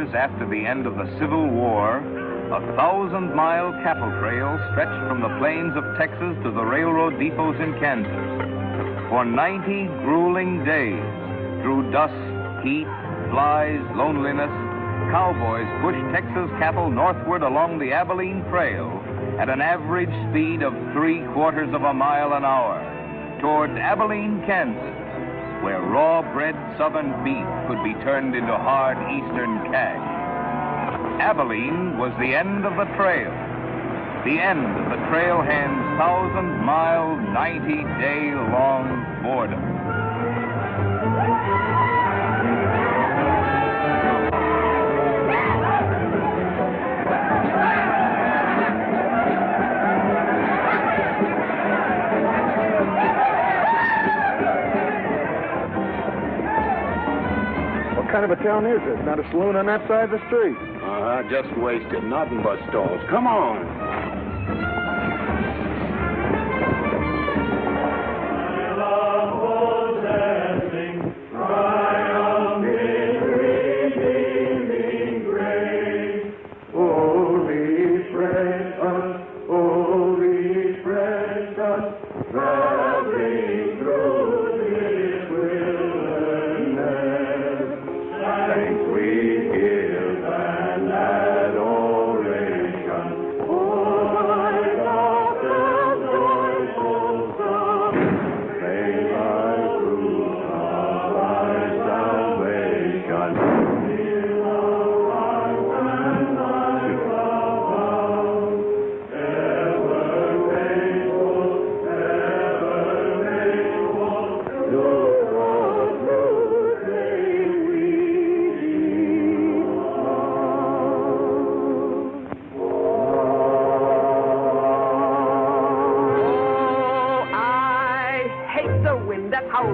years after the end of the Civil War, a 1,000-mile cattle trail stretched from the plains of Texas to the railroad depots in Kansas. For 90 grueling days, through dust, heat, flies, loneliness, cowboys pushed Texas cattle northward along the Abilene Trail at an average speed of 3/4 of a mile an hour toward Abilene, Kansas, where raw-bred southern beef could be turned into hard eastern cash. Abilene was the end of the trail. The end of the trailhand's 1,000-mile, 90-day-long boredom. What kind of a town is it? Not a saloon on that side of the street. Just wasted. Nothing but stalls. Come on.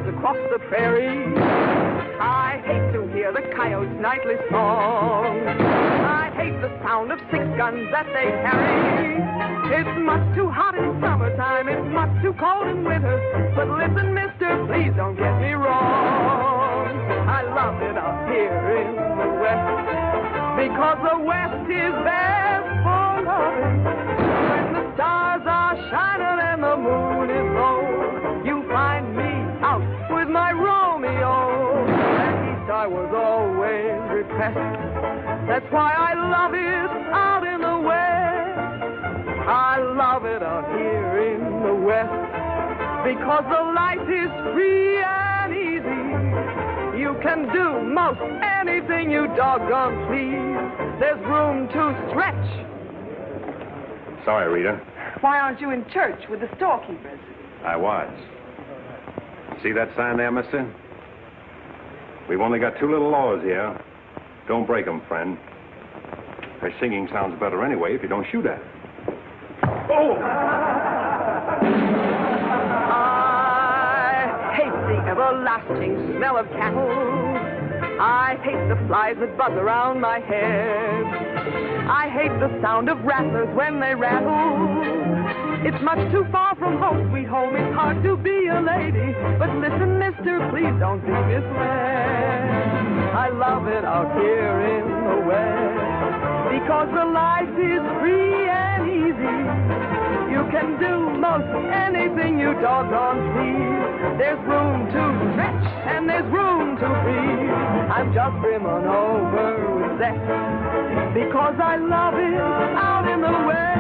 Across the prairie, I hate to hear the coyote's nightly song. I hate the sound of 6 guns that they carry. It's much too hot in summertime, it's much too cold in winter. But listen, mister, please don't get me wrong. I love it up here in the West, because the West is best for loving. When the stars are shining and the moon is low, you find me out with my Romeo. Back east I was always repressed. That's why I love it out in the West. I love it out here in the West, because the life is free and easy. You can do most anything you doggone please. There's room to stretch. Sorry, Rita. Why aren't you in church with the storekeepers? I was. See that sign there, mister? We've only got 2 little laws here. Don't break them, friend. Her singing sounds better anyway if you don't shoot at it. Oh! I hate the everlasting smell of cattle. I hate the flies that buzz around my head. I hate the sound of rattlers when they rattle. It's much too far from home, sweet home. It's hard to be a lady. But listen, mister, please don't be misled. I love it out here in the West, because the life is free and easy. You can do most anything you doggone please. There's room to stretch and there's room to breathe. I'm just brimming over with zest, because I love it out in the West.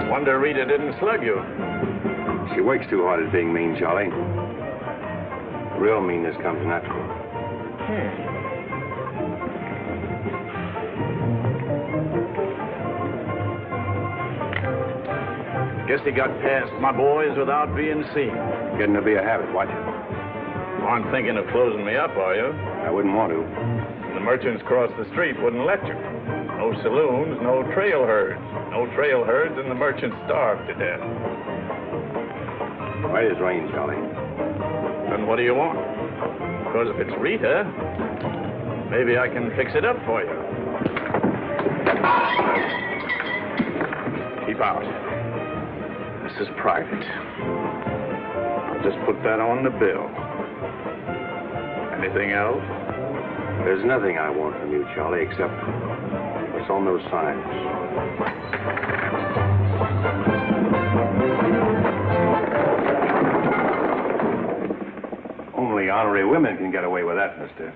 Wonder Rita didn't slug you. She works too hard at being mean, Charlie. Real meanness comes natural. Guess he got past my boys without being seen. Getting to be a habit, watch it. Aren't thinking of closing me up, are you? I wouldn't want to. The merchants across the street wouldn't let you. No saloons, no trail herds. No trail herds, and the merchants starved to death. Right as rain, Charlie. Then what do you want? Because if it's Rita, maybe I can fix it up for you. Keep out. This is private. I'll just put that on the bill. Anything else? There's nothing I want from you, Charlie, except what's on those signs. Only honorary women can get away with that, mister.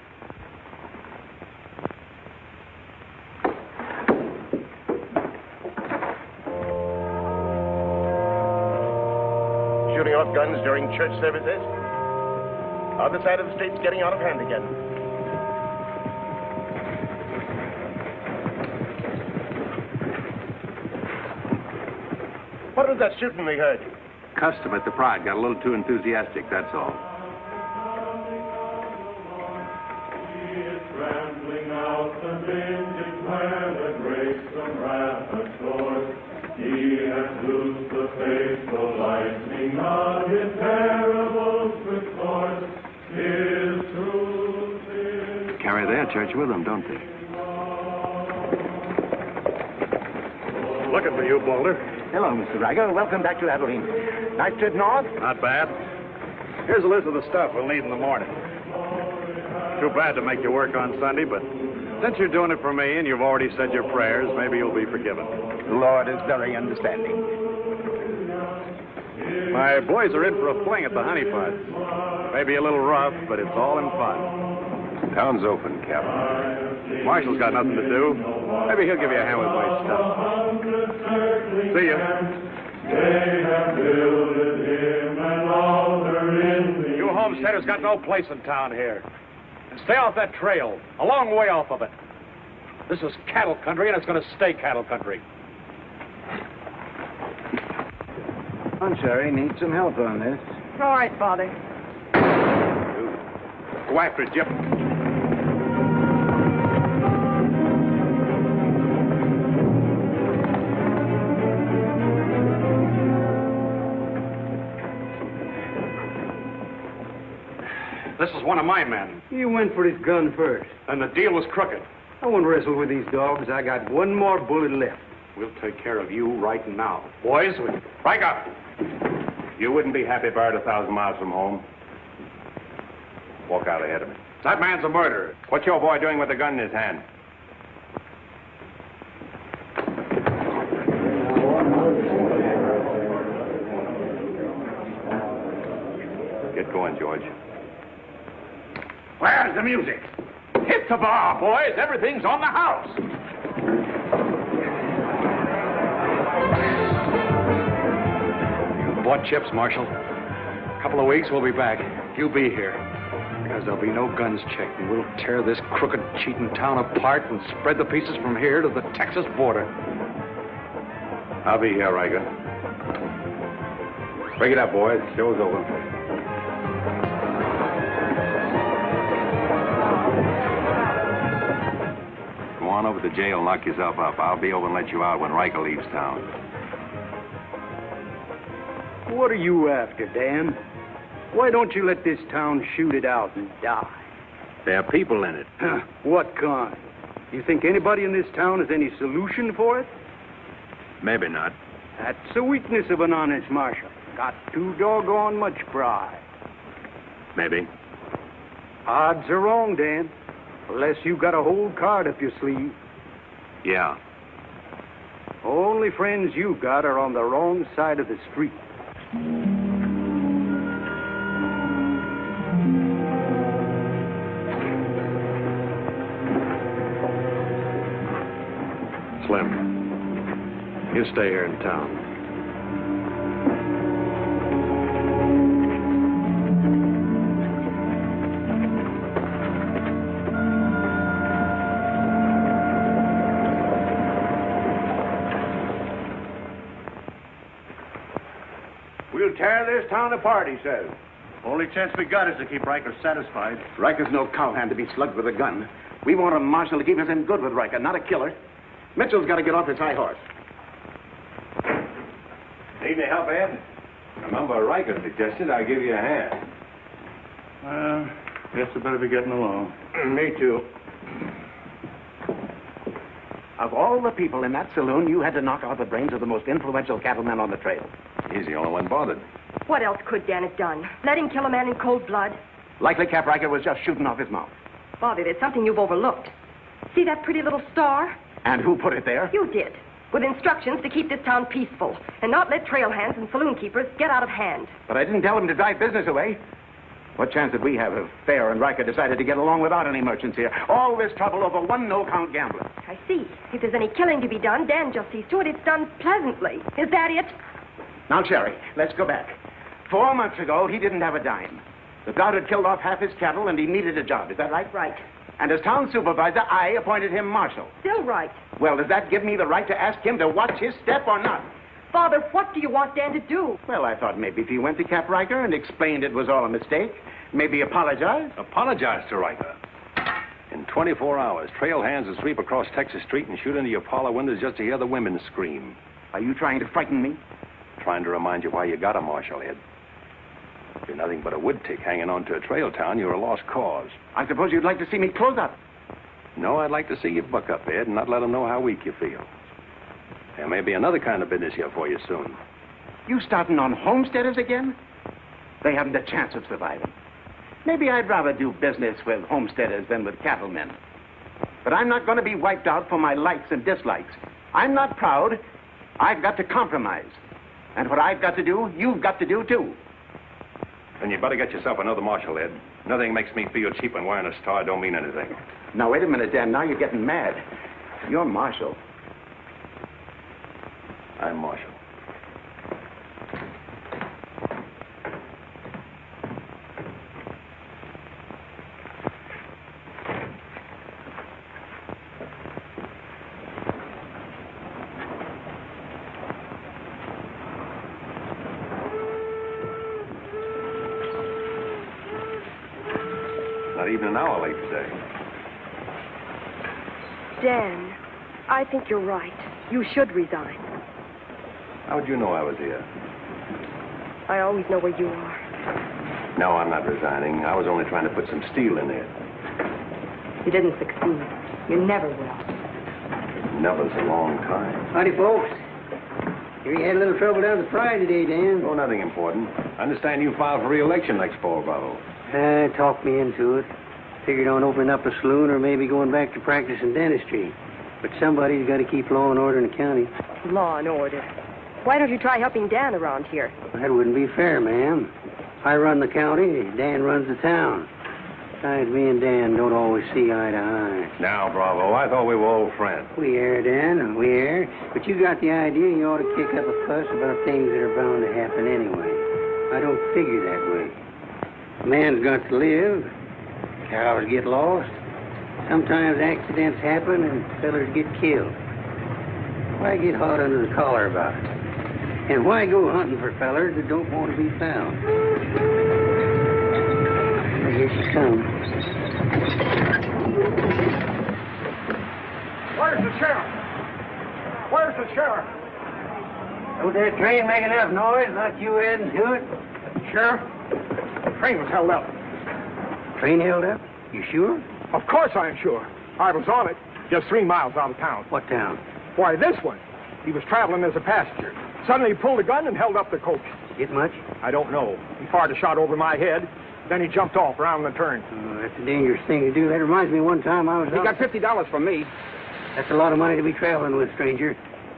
Shooting off guns during church services? Other side of the street's getting out of hand again. What was that shooting we heard? Custom at the Pride got a little too enthusiastic, that's all. Rambling out the vintage where the grapes of wrath are stored. He has loosed the faithful lightning of his parables with swords. His truth is... Carry their church with them, don't they? Looking for you, Boulder. Hello, Mr. Riker. Welcome back to Abilene. Nice trip north? Not bad. Here's a list of the stuff we'll need in the morning. Too bad to make you work on Sunday, but since you're doing it for me and you've already said your prayers, maybe you'll be forgiven. The Lord is very understanding. My boys are in for a fling at the Honey Pot. Maybe a little rough, but it's all in fun. Town's open, Captain. Marshall's got nothing to do. Maybe he'll give you a hand with my stuff. See ya. They have builded him an altar in the... You homesteaders got no place in town here. And stay off that trail, a long way off of it. This is cattle country, and it's going to stay cattle country. Sherry needs some help on this. All right, Father. Go after it, Jip. This is one of my men, He went for his gun first. and the deal was crooked. I won't wrestle with these dogs. I got one more bullet left. We'll take care of you right now. Boys, break up. You wouldn't be happy buried 1,000 miles from home. Walk out ahead of me. That man's a murderer. What's your boy doing with a gun in his hand? Get going, George. Where's the music? Hit the bar, boys. Everything's on the house. You bought chips, Marshal. A couple of weeks, we'll be back. You be here. Because there'll be no guns checked, and we'll tear this crooked, cheating town apart and spread the pieces from here to the Texas border. I'll be here, Riker. Break it up, boys. Show's over. Go on over to the jail and lock yourself up. I'll be over and let you out when Riker leaves town. What are you after, Dan? Why don't you let this town shoot it out and die? There are people in it. What kind? You think anybody in this town has any solution for it? Maybe not. That's the weakness of an honest marshal. Got too doggone much pride. Maybe. Odds are wrong, Dan. Unless you got a whole card up your sleeve. Yeah. Only friends you got are on the wrong side of the street. Slim, you stay here in town. We'll tear this town apart, he says. Only chance we got is to keep Riker satisfied. Riker's no cowhand to be slugged with a gun. We want a marshal to keep us in good with Riker, not a killer. Mitchell's got to get off his high horse. Need any help, Ed? Remember, Riker suggested I give you a hand. Guess I better be getting along. Me too. Of all the people in that saloon, you had to knock out the brains of the most influential cattleman on the trail. He's the only one bothered. What else could Dan have done? Let him kill a man in cold blood? Likely Cap Riker was just shooting off his mouth. Bobby, there's something you've overlooked. See that pretty little star? And who put it there? You did. With instructions to keep this town peaceful and not let trail hands and saloon keepers get out of hand. But I didn't tell him to drive business away. What chance did we have if Fair and Riker decided to get along without any merchants here? All this trouble over one no-count gambler. I see. If there's any killing to be done, Dan just sees to it it's done pleasantly. Is that it? Now, Cherry, let's go back. 4 months ago, he didn't have a dime. The drought had killed off half his cattle, and he needed a job. Is that right? Right. And as town supervisor, I appointed him marshal. Still right. Well, does that give me the right to ask him to watch his step or not? Father, what do you want Dan to do? Well, I thought maybe if he went to Cap Riker and explained it was all a mistake, maybe apologize. Apologize to Riker. In 24 hours, trail hands will sweep across Texas Street and shoot into your parlor windows just to hear the women scream. Are you trying to frighten me? Trying to remind you why you got a marshal, Ed. If you're nothing but a wood tick hanging on to a trail town, you're a lost cause. I suppose you'd like to see me close up. No, I'd like to see you buck up, Ed, and not let them know how weak you feel. There may be another kind of business here for you soon. You starting on homesteaders again? They haven't a chance of surviving. Maybe I'd rather do business with homesteaders than with cattlemen. But I'm not going to be wiped out for my likes and dislikes. I'm not proud. I've got to compromise. And what I've got to do, you've got to do, too. Then you better get yourself another marshal, Ed. Nothing makes me feel cheap when wearing a star don't mean anything. Now, wait a minute, Dan. Now you're getting mad. You're marshal. I'm marshal. Not even an hour late today. Dan, I think you're right. You should resign. How'd you know I was here? I always know where you are. No, I'm not resigning. I was only trying to put some steel in there. You didn't succeed. You never will. Never's a long time. Howdy, folks. Here you had a little trouble down at the Pride today, Dan. Oh, nothing important. I understand you filed for re-election next fall, Bravo. Talked me into it. Figured on opening up a saloon or maybe going back to practicing dentistry. But somebody's got to keep law and order in the county. Law and order. Why don't you try helping Dan around here? That wouldn't be fair, ma'am. I run the county, Dan runs the town. Besides, me and Dan don't always see eye to eye. Now, Bravo, I thought we were old friends. We are, Dan, we are. But you got the idea you ought to kick up a fuss about things that are bound to happen anyway. I don't figure that way. A man's got to live. Cows get lost. Sometimes accidents happen and fellers get killed. Why get hot under the collar about it? And why go hunting for fellers that don't want to be found? Here she comes. Where's the sheriff? Where's the sheriff? Don't that train make enough noise? Not you adding to it? Sheriff, the train was held up. Train held up? You sure? Of course I'm sure. I was on it, just 3 miles out of town. What town? Why, this one. He was traveling as a passenger. Suddenly he pulled a gun and held up the coach. Get much? I don't know. He fired a shot over my head. Then he jumped off around the turn. Oh, that's a dangerous thing to do. That reminds me one time I was He got $50 from me. That's a lot of money to be traveling with, stranger.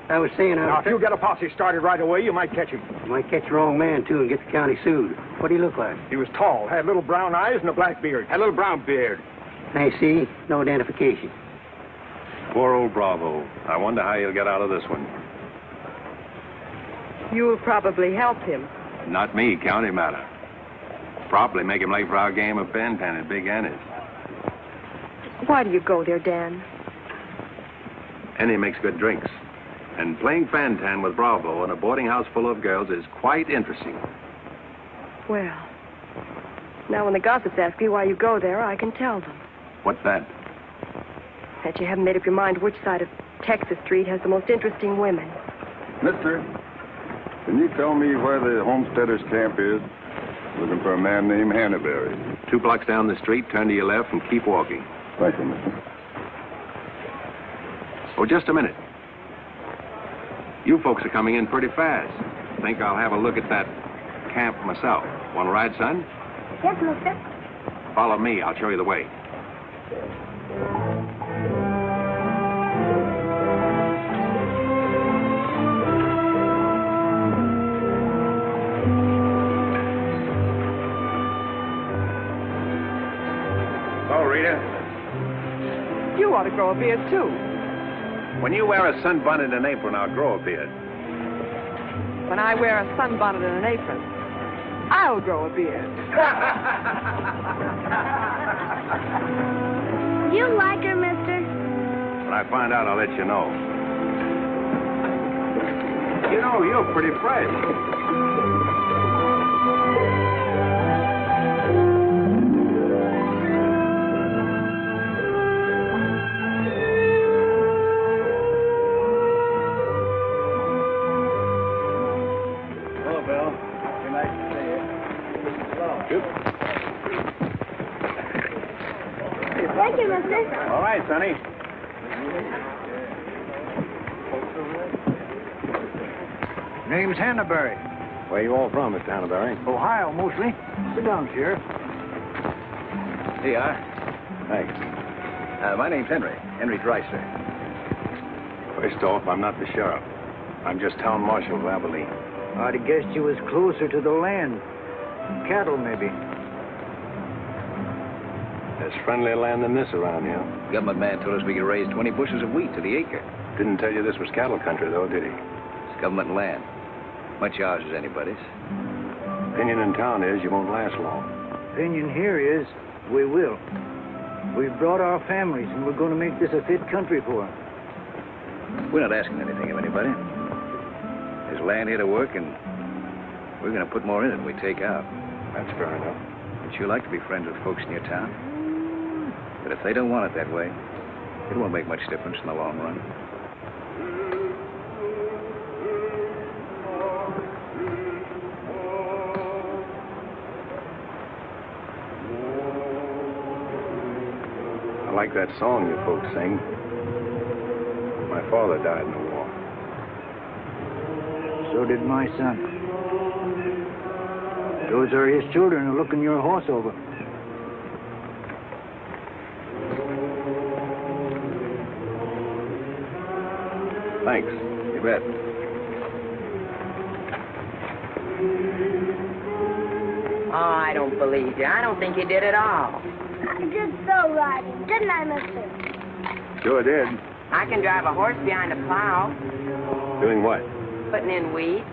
I was saying Now, if you get a posse started right away, you might catch him. You might catch the wrong man, too, and get the county sued. What do he look like? He was tall, had little brown eyes and a black beard. Had a little brown beard. I see. No identification. Poor old Bravo. I wonder how he'll get out of this one. You'll probably help him. Not me, county matter. Probably make him late for our game of Fantan at Big Annie's. Why do you go there, Dan? Annie makes good drinks. And playing Fantan with Bravo in a boarding house full of girls is quite interesting. Well, now when the gossips ask me why you go there, I can tell them. What's that? That you haven't made up your mind which side of Texas Street has the most interesting women. Mister, can you tell me where the homesteaders' camp is? Looking for a man named Hannaberry. 2 blocks down the street, turn to your left, and keep walking. Right, mister. Oh, just a minute. You folks are coming in pretty fast. Think I'll have a look at that camp myself. Want to ride, son? Yes, mister. Follow me. I'll show you the way. Oh, Rita. You ought to grow a beard, too. When you wear a sunbonnet and apron, I'll grow a beard. When I wear a sunbonnet and an apron, I'll grow a beard. You like her, mister? When I find out, I'll let you know. You know, you're pretty fresh. Thank you, mister. All right, Sonny. Name's Hannaberry. Where you all from, Mr. Hannaberry? Ohio, mostly. Sit down, Sheriff. Here you are. Thanks. My name's Henry Dreiser. First off, I'm not the sheriff. I'm just town marshal of Abilene. I'd have guessed you was closer to the land. Cattle, maybe. There's friendlier land than this around here. Government man told us we could raise 20 bushels of wheat to the acre. Didn't tell you this was cattle country, though, did he? It's government land. Much ours as anybody's. Opinion in town is you won't last long. Opinion here is we will. We've brought our families, and we're going to make this a fit country for them. We're not asking anything of anybody. There's land here to work, and we're going to put more in it than we take out. That's fair enough. But you like to be friends with folks in your town. But if they don't want it that way, it won't make much difference in the long run. I like that song you folks sing. My father died in the war. So did my son. Those are his children who are looking your horse over. Thanks. You bet. Oh, I don't believe you. I don't think you did at all. I did so riding, didn't I, mister? Sure did. I can drive a horse behind a plow, Doing what? putting in weeds.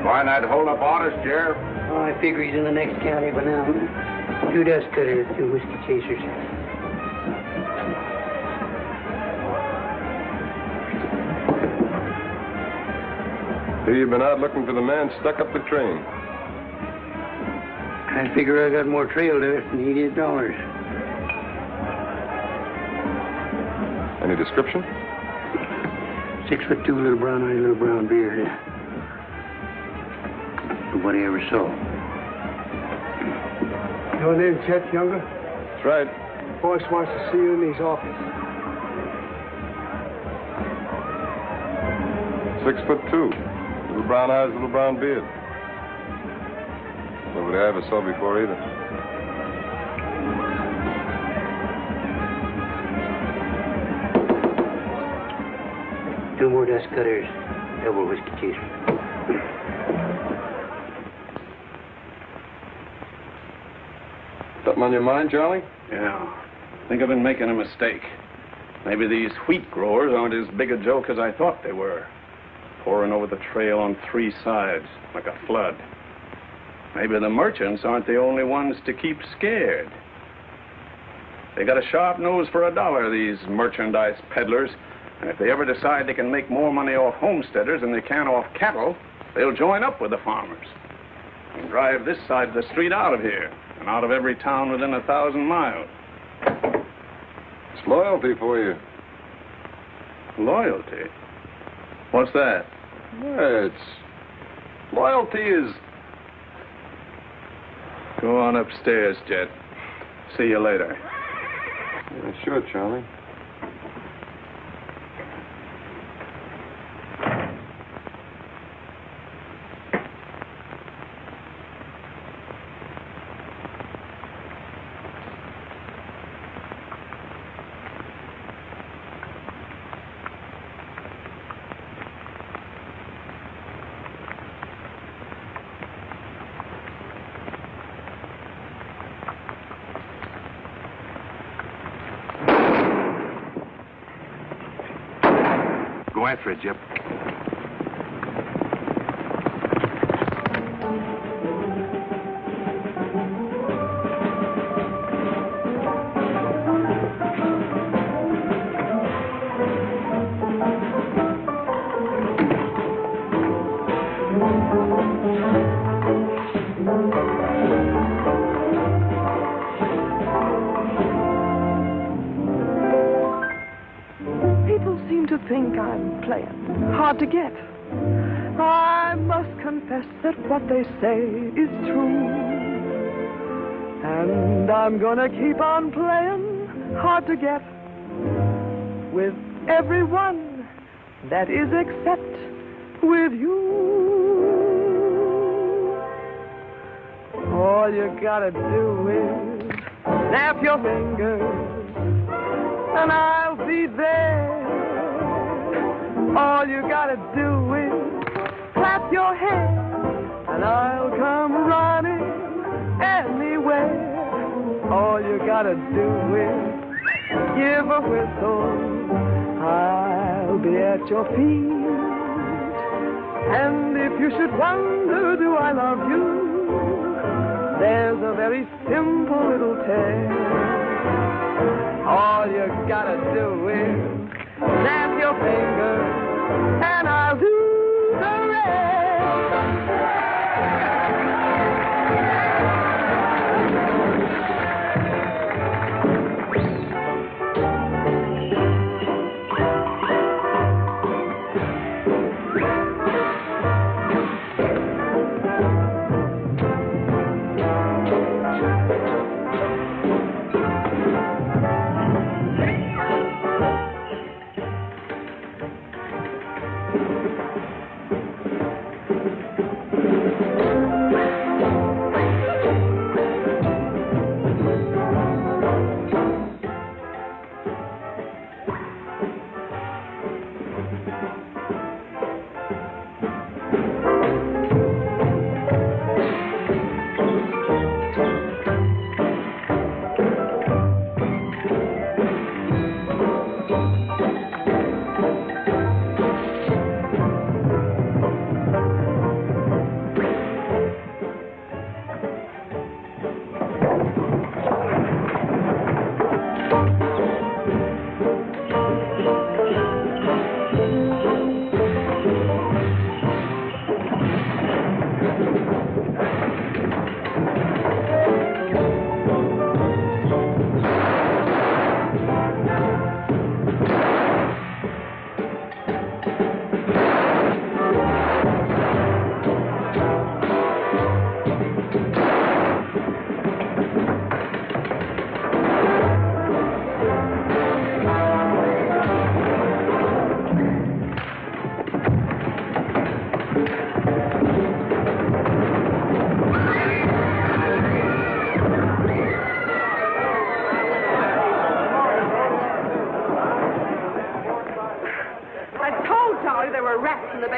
Why not hold up orders, Sheriff? Oh, I figure he's in the next county by now. 2 dust cutters, 2 whiskey chasers. Here you've been out looking for the man stuck up the train. I figure I got more trail to it than he did dollars. Any description? 6'2", little brown eyes, little brown beard. Nobody ever saw. Your name, Chet Younger? That's right. Boss wants to see you in his office. 6'2", little brown eyes, little brown beard. Nobody I ever saw before either. 2 more dust cutters, double whiskey chaser. Something on your mind, Charlie? Yeah. I think I've been making a mistake. Maybe these wheat growers aren't as big a joke as I thought they were. Pouring over the trail on 3 sides, like a flood. Maybe the merchants aren't the only ones to keep scared. They got a sharp nose for a dollar, these merchandise peddlers. And if they ever decide they can make more money off homesteaders than they can off cattle, they'll join up with the farmers and drive this side of the street out of here and out of every town within 1,000 miles. It's loyalty for you. Loyalty? What's that? Loyalty is... Go on upstairs, Jet. See you later. Yeah, sure, Charlie. Go after it, Jip. Think I'm playing hard to get. I must confess that what they say is true. And I'm gonna keep on playing hard to get with everyone, that is except with you. All you gotta do is snap your fingers and I'll be there. All you gotta do is clap your hands and I'll come running anywhere. All you gotta do is give a whistle. I'll be at your feet. And if you should wonder, do I love you? There's a very simple little tale. All you gotta do is snap your fingers and I'll do the rest.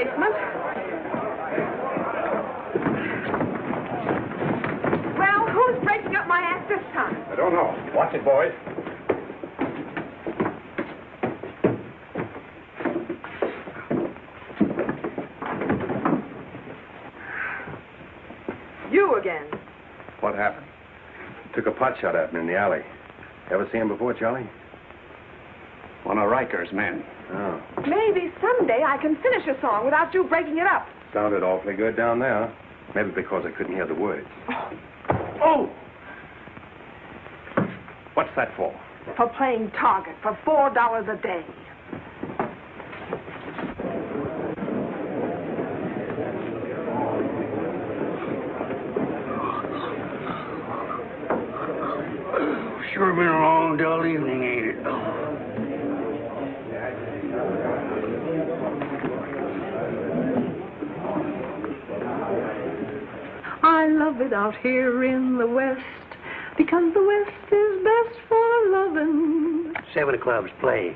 basement. Well, who's breaking up my act this time? I don't know. Watch it, boys. You again. What happened? Took a pot shot at me in the alley. Ever see him before, Charlie? One of Riker's men. Oh. Maybe someday I can finish a song without you breaking it up. Sounded awfully good down there. Maybe because I couldn't hear the words. Oh! What's that for? For playing target for $4 a day. Sure been a long, dull evening, ain't it? I love it out here in the West, because the West is best for loving. 7 of clubs, play.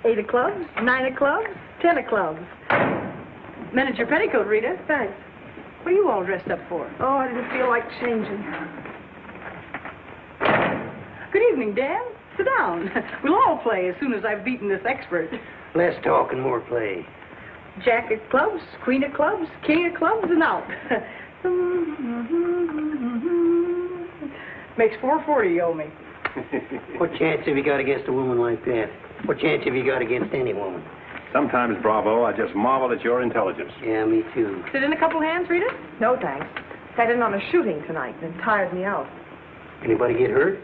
8 of clubs, 9 of clubs, 10 of clubs. Manage your petticoat, Rita. Thanks. What are you all dressed up for? Oh, I didn't feel like changing. Good evening, Dan. Sit down. We'll all play as soon as I've beaten this expert. Less talk and more play. Jack of clubs, queen of clubs, king of clubs, and out. Makes $4.40 you owe me. What chance have you got against a woman like that? What chance have you got against any woman? Sometimes, Bravo, I just marvel at your intelligence. Yeah, me too. Sit in a couple hands, Rita? No, thanks. Sat in on a shooting tonight and it tired me out. Anybody get hurt?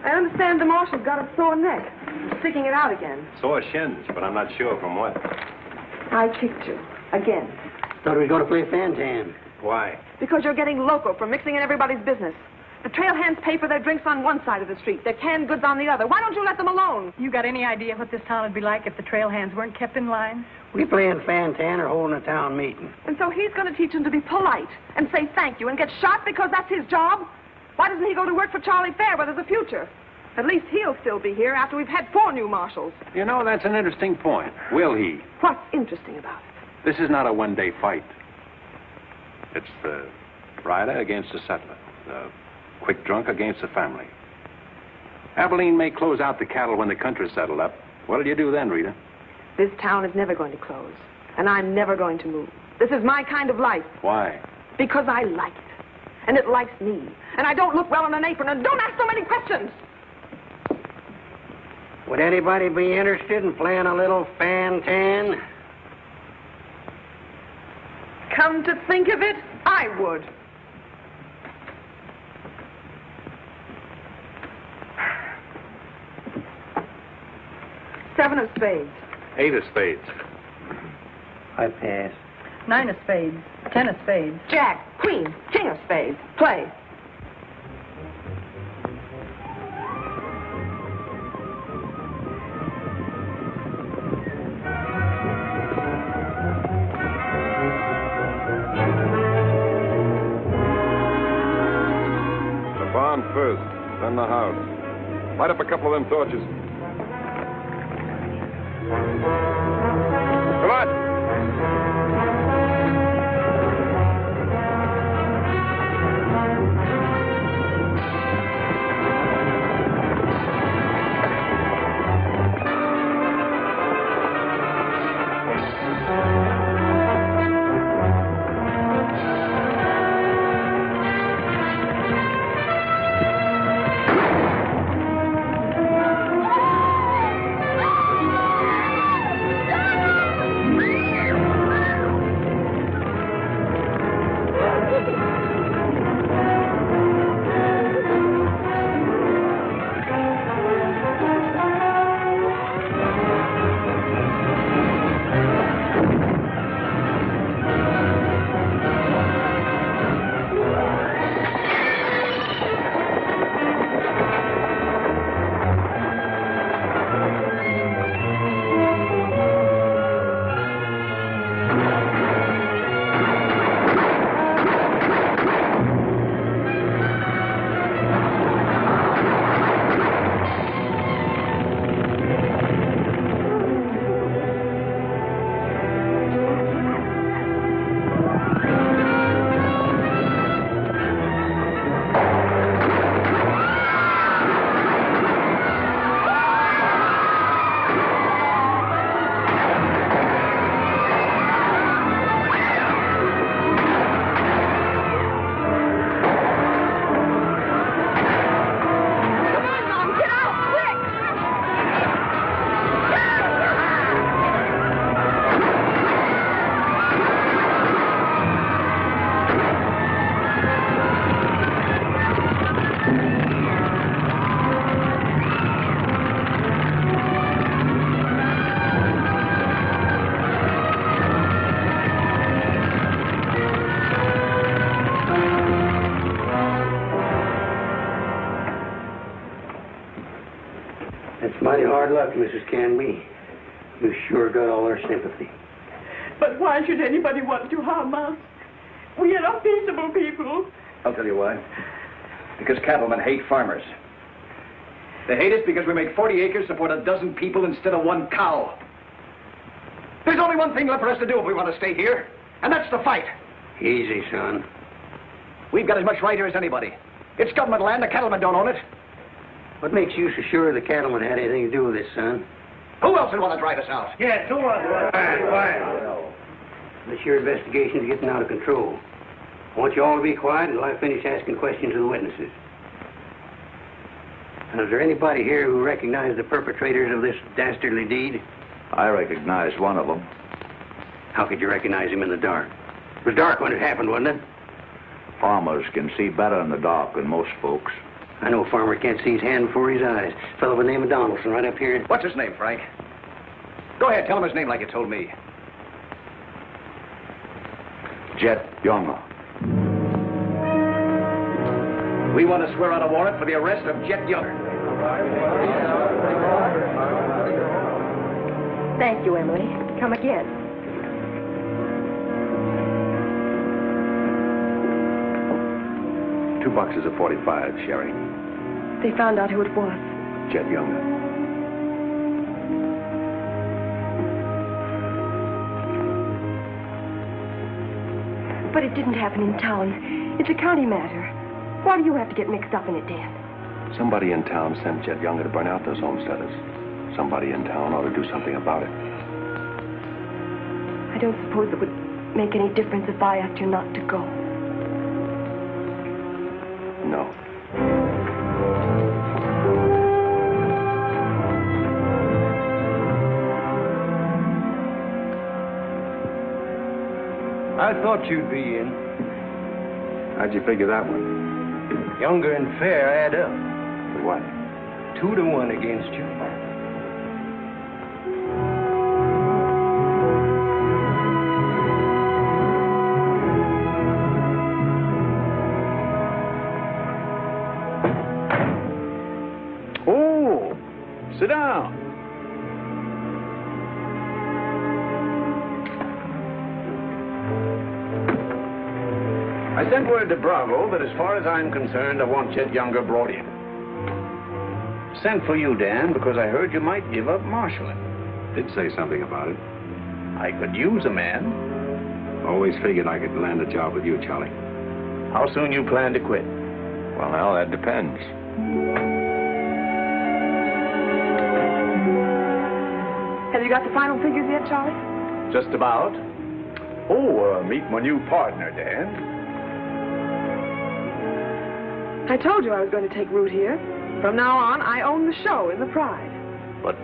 I understand the marshal's got a sore neck. He's sticking it out again. Sore shins, but I'm not sure from what. I kicked you. Again. Thought we were going to play Fantan. Why? Because you're getting loco for mixing in everybody's business. The trail hands pay for their drinks on one side of the street, their canned goods on the other. Why don't you let them alone? You got any idea what this town would be like if the trail hands weren't kept in line? We playing Fantan or holding a town meeting. And so he's going to teach them to be polite and say thank you and get shot because that's his job? Why doesn't he go to work for Charlie Fair where there's a future? At least he'll still be here after we've had 4 new marshals. You know, that's an interesting point. Will he? What's interesting about it? This is not a one-day fight. It's the rider against the settler, the quick drunk against the family. Abilene may close out the cattle when the country's settled up. What'll you do then, Rita? This town is never going to close, and I'm never going to move. This is my kind of life. Why? Because I like it, and it likes me, and I don't look well in an apron, and don't ask so many questions. Would anybody be interested in playing a little Fantan? Come to think of it, I would. Seven of spades. 8 of spades. I pass. 9 of spades, 10 of spades. Jack, queen, king of spades. Play. The barn first, then the house. Light up a couple of them torches. Come on. It's mighty hard luck, Mrs. Canby. You sure got all our sympathy. But why should anybody want to harm us? We are peaceable people. I'll tell you why. Because cattlemen hate farmers. They hate us because we make 40 acres support a dozen people instead of one cow. There's only one thing left for us to do if we want to stay here, and that's to fight. Easy, son. We've got as much right here as anybody. It's government land. The cattlemen don't own it. What makes you so sure the cattlemen had anything to do with this, son? Who else would want to drive us out? Yes, who was it? Quiet. This your investigation's getting out of control. I want you all to be quiet until I finish asking questions of the witnesses. Now, is there anybody here who recognized the perpetrators of this dastardly deed? I recognized one of them. How could you recognize him in the dark? It was dark when it happened, wasn't it? Farmers can see better in the dark than most folks. I know a farmer can't see his hand before his eyes. A fellow by the name of Donaldson right up here. What's his name, Frank? Go ahead, tell him his name like you told me. Jet Younger. We want to swear out a warrant for the arrest of Jet Younger. Thank you, Emily. Come again. Two boxes of 45, Sherry. They found out who it was. Jet Younger. But it didn't happen in town. It's a county matter. Why do you have to get mixed up in it, Dan? Somebody in town sent Jet Younger to burn out those homesteaders. Somebody in town ought to do something about it. I don't suppose it would make any difference if I asked you not to go. No. I thought you'd be in. How'd you figure that one? Younger and Fair add up. What? 2-1 against you. Oh, sit down. I sent word to Bravo that as far as I'm concerned, I want Jet Younger brought in. Sent for you, Dan, because I heard you might give up marshaling. Did say something about it. I could use a man. Always figured I could land a job with you, Charlie. How soon you plan to quit? Well, now, that depends. Have you got the final figures yet, Charlie? Just about. Oh, meet my new partner, Dan. I told you I was going to take root here. From now on, I own the show in the Pride. But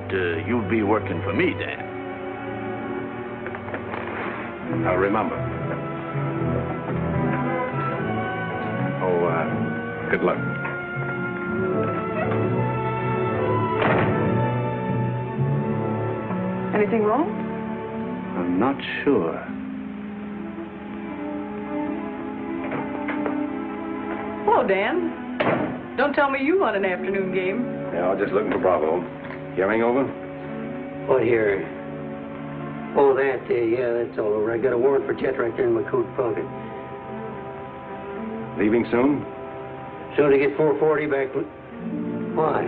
you'll be working for me, Dan. Now, remember. Good luck. Anything wrong? I'm not sure. Hello, Dan. Don't tell me you won an afternoon game. Yeah, I was just looking for Bravo. Hearing over? What here? Oh, that, yeah, that's all over. I got a warrant for Jet right there in my coat pocket. Leaving soon? Soon to get 440 back. Why?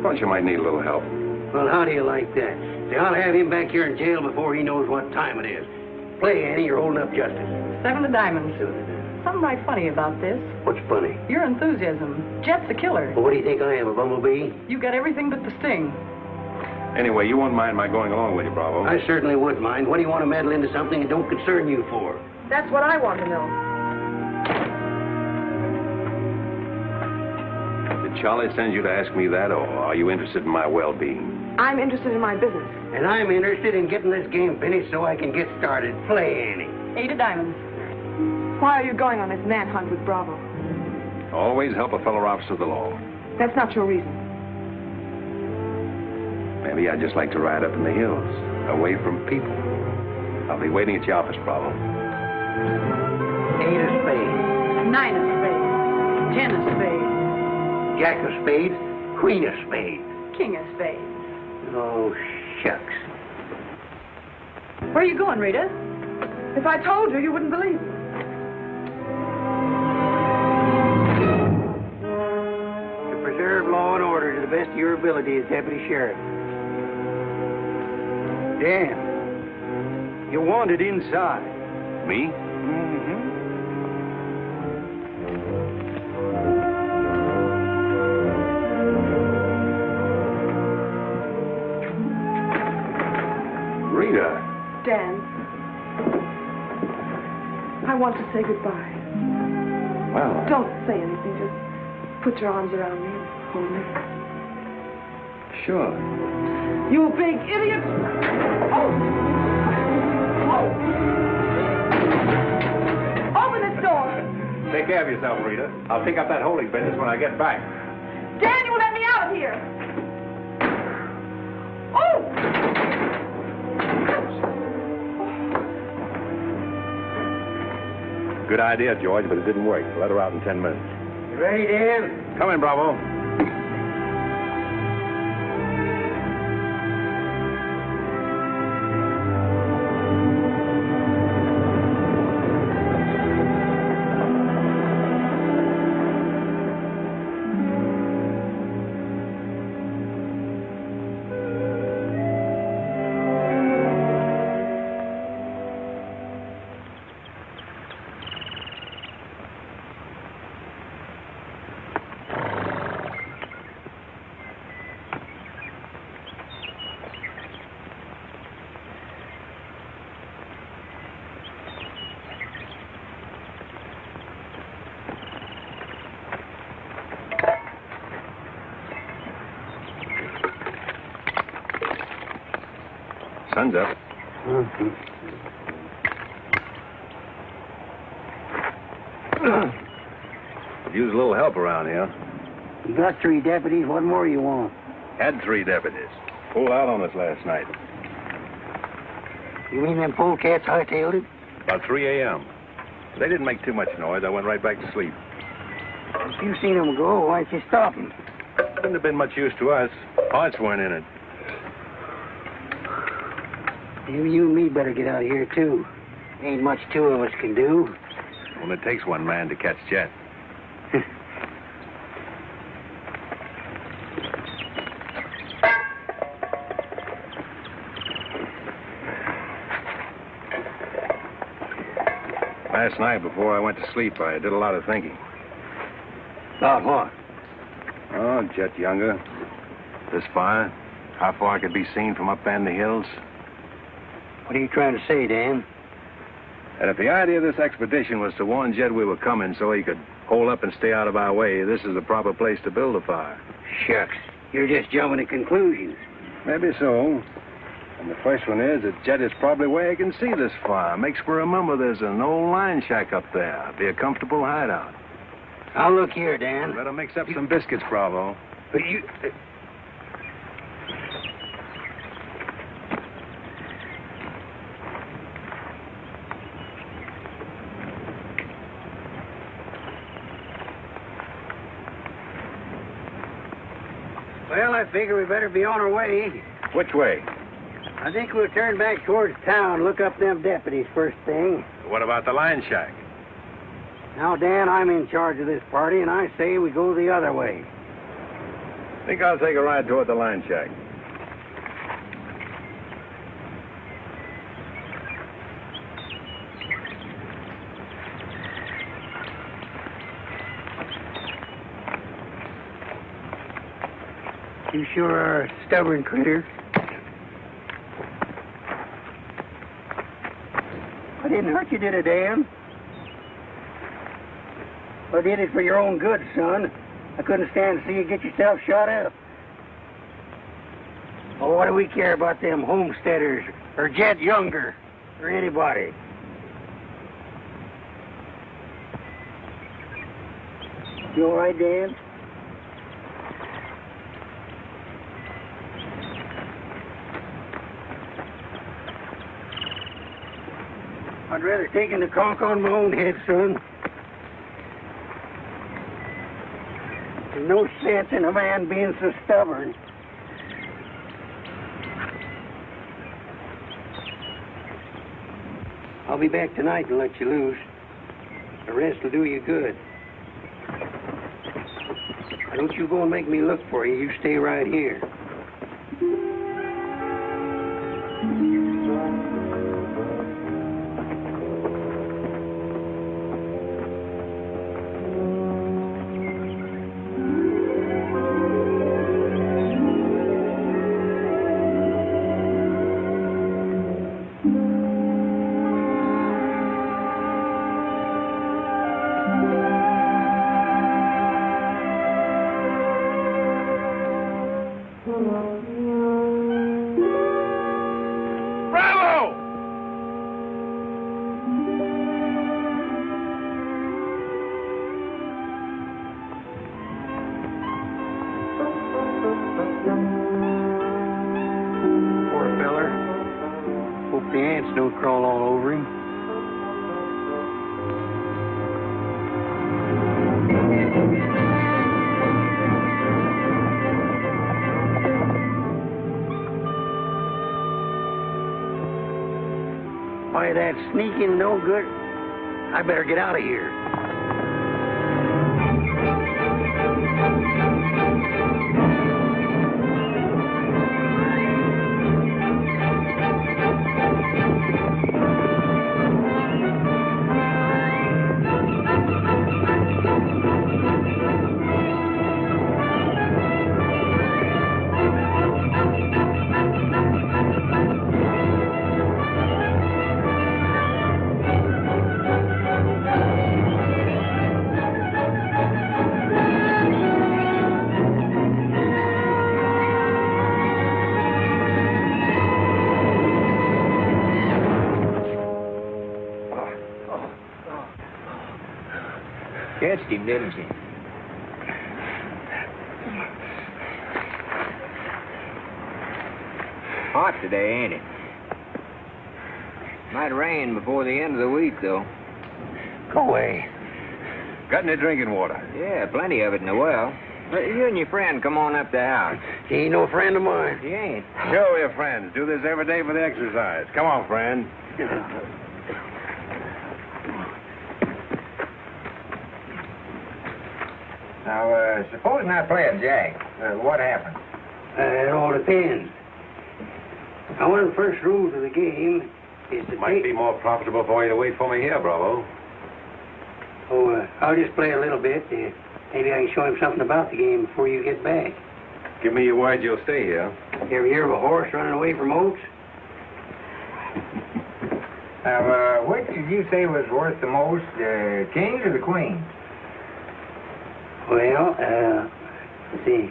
Thought you might need a little help. Well, how do you like that? See, I'll have him back here in jail before he knows what time it is. Play, Annie, you're holding up justice. 7 of diamonds. Something right funny about this. What's funny? Your enthusiasm. Jet's a killer. Well, what do you think I am, a bumblebee? You got everything but the sting. Anyway, you won't mind my going along with you, Bravo. I certainly would mind. What do you want to meddle into something that don't concern you for? That's what I want to know. Did Charlie send you to ask me that, or are you interested in my well-being? I'm interested in my business. And I'm interested in getting this game finished so I can get started. Play, Annie. 8 of diamonds. Why are you going on this manhunt with Bravo? Always help a fellow officer of the law. That's not your reason. Maybe I'd just like to ride up in the hills, away from people. I'll be waiting at your office, Bravo. 8 of spades. 9 of spades. 10 of spades. Jack of spades. Queen of spades. aching his face. Oh, shucks. Where are you going, Rita? If I told you, you wouldn't believe me. To preserve law and order to the best of your ability as Deputy Sheriff. Dan, you're wanted inside. Me? Rita. Dan, I want to say goodbye. Well, Don't say anything. Just put your arms around me and hold me. sure. You big idiot! Oh! Open this door! Take care of yourself, Rita. I'll pick up that holding business when I get back. Dan, you let me out of here! Oh! Good idea, George, but it didn't work. Let her out in 10 minutes. You ready, Dan? Come in, Bravo. Sun's up. Could use a little help around here. You got 3 deputies. What more you want? Had 3 deputies. Pulled out on us last night. You mean them polecats hightailed it? About 3 a.m. They didn't make too much noise. I went right back to sleep. If you seen them go, why'd you stop them? Wouldn't have been much use to us. Parts weren't in it. Maybe you and me better get out of here, too. Ain't much 2 of us can do. Well, it takes one man to catch Jet. Last night, before I went to sleep, I did a lot of thinking. About what? Oh, Jet Younger. This fire. How far it could be seen from up in the hills. What are you trying to say, Dan? And if the idea of this expedition was to warn Jed we were coming so he could hole up and stay out of our way, this is the proper place to build a fire. Shucks. You're just jumping to conclusions. Maybe so. And the first one is that Jed is probably where he can see this fire. Makes for remember there's an old line shack up there. Be a comfortable hideout. Now, look here, Dan. Better mix up some biscuits, Bravo. But you... Well, I figure we better be on our way. Which way? I think we'll turn back towards town, look up them deputies first thing. What about the line shack? Now, Dan, I'm in charge of this party, and I say we go the other way. Think I'll take a ride toward the line shack. You sure are a stubborn critter. I didn't hurt you, did I, Dan? I did it for your own good, son. I couldn't stand to see you get yourself shot up. Oh, what do we care about them homesteaders or Jed Younger or anybody? You all right, Dan? I'd rather take the conk on my own head, son. There's no sense in a man being so stubborn. I'll be back tonight and let you loose. The rest will do you good. Don't you go and make me look for you. You stay right here. The ants don't crawl all over him. Why, that sneaking no good. I better get out of here. Catched him, didn't you? Hot today, ain't it? Might rain before the end of the week, though. Go away. Got any drinking water? Yeah, plenty of it in the well. But you and your friend come on up the house. He ain't no friend of mine. He ain't. Sure, we're friends. Do this every day for the exercise. Come on, friend. Now, supposing I play a jack, what happens? It all depends. Now, one of the first rules of the game is to Might be more profitable for you to wait for me here, Bravo. I'll just play a little bit. Maybe I can show him something about the game before you get back. Give me your word you'll stay here. You ever hear of a horse running away from oats? Now, which did you say was worth the most, the kings or the queens? Well, let's see.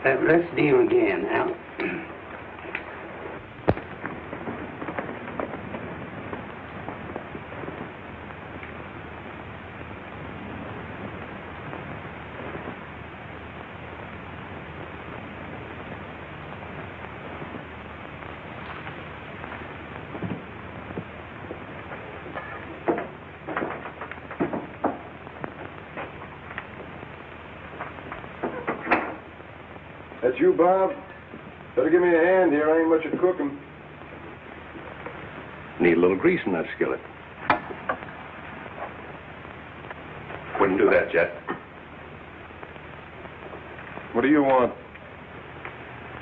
Let's deal again now. That's you, Bob? Better give me a hand here. I ain't much at cooking. Need a little grease in that skillet. Wouldn't do that, Jet. What do you want?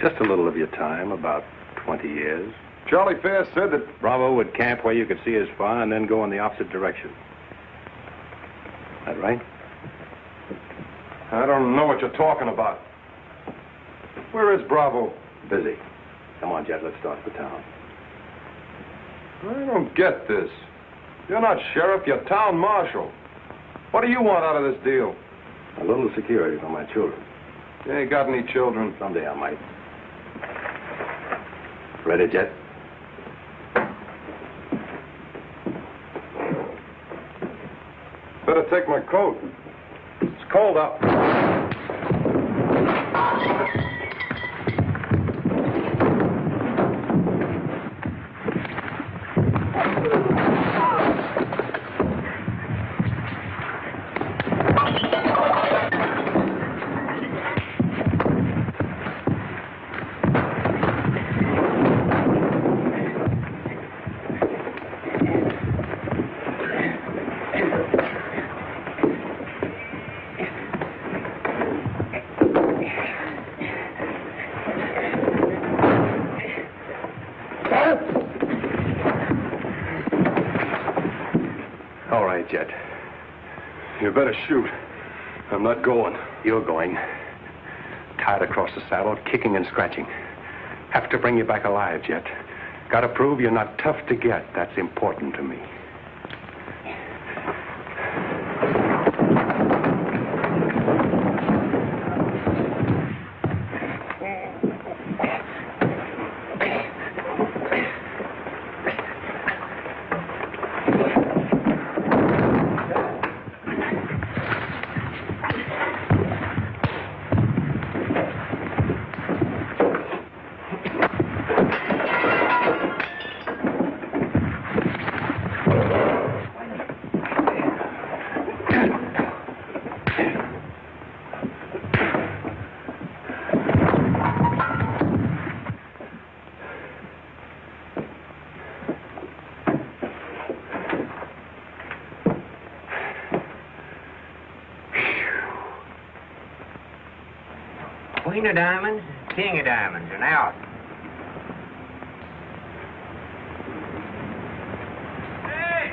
Just a little of your time, about 20 years. Charlie Fair said that... Bravo would camp where you could see as far and then go in the opposite direction. That right? I don't know what you're talking about. Where is Bravo? Busy. Come on, Jet, let's start for town. I don't get this. You're not sheriff, you're town marshal. What do you want out of this deal? A little security for my children. You ain't got any children. Someday I might. Ready, Jet? Better take my coat. It's cold out. You better shoot. I'm not going. You're going. Tied across the saddle, kicking and scratching. Have to bring you back alive, Jet. Gotta prove you're not tough to get. That's important to me. Queen of diamonds, king of diamonds, and out. Hey!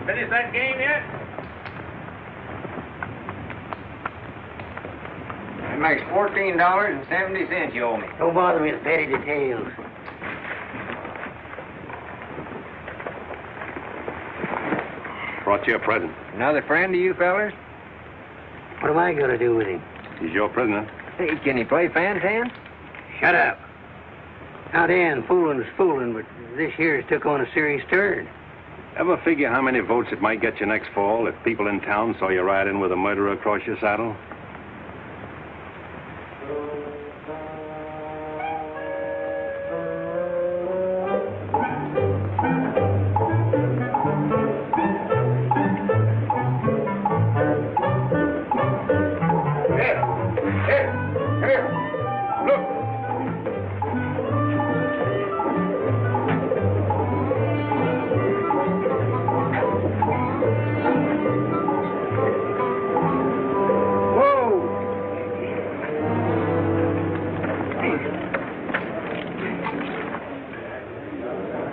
Finish that game yet? That makes $14.70 you owe me. Don't bother me with petty details. Brought you a present. Another friend of you fellers? What am I going to do with him? He's your prisoner. Hey, can he play fan-tan? Shut up. Now, Dan, fooling's fooling, but this here's took on a serious turn. Ever figure how many votes it might get you next fall if people in town saw you ride in with a murderer across your saddle?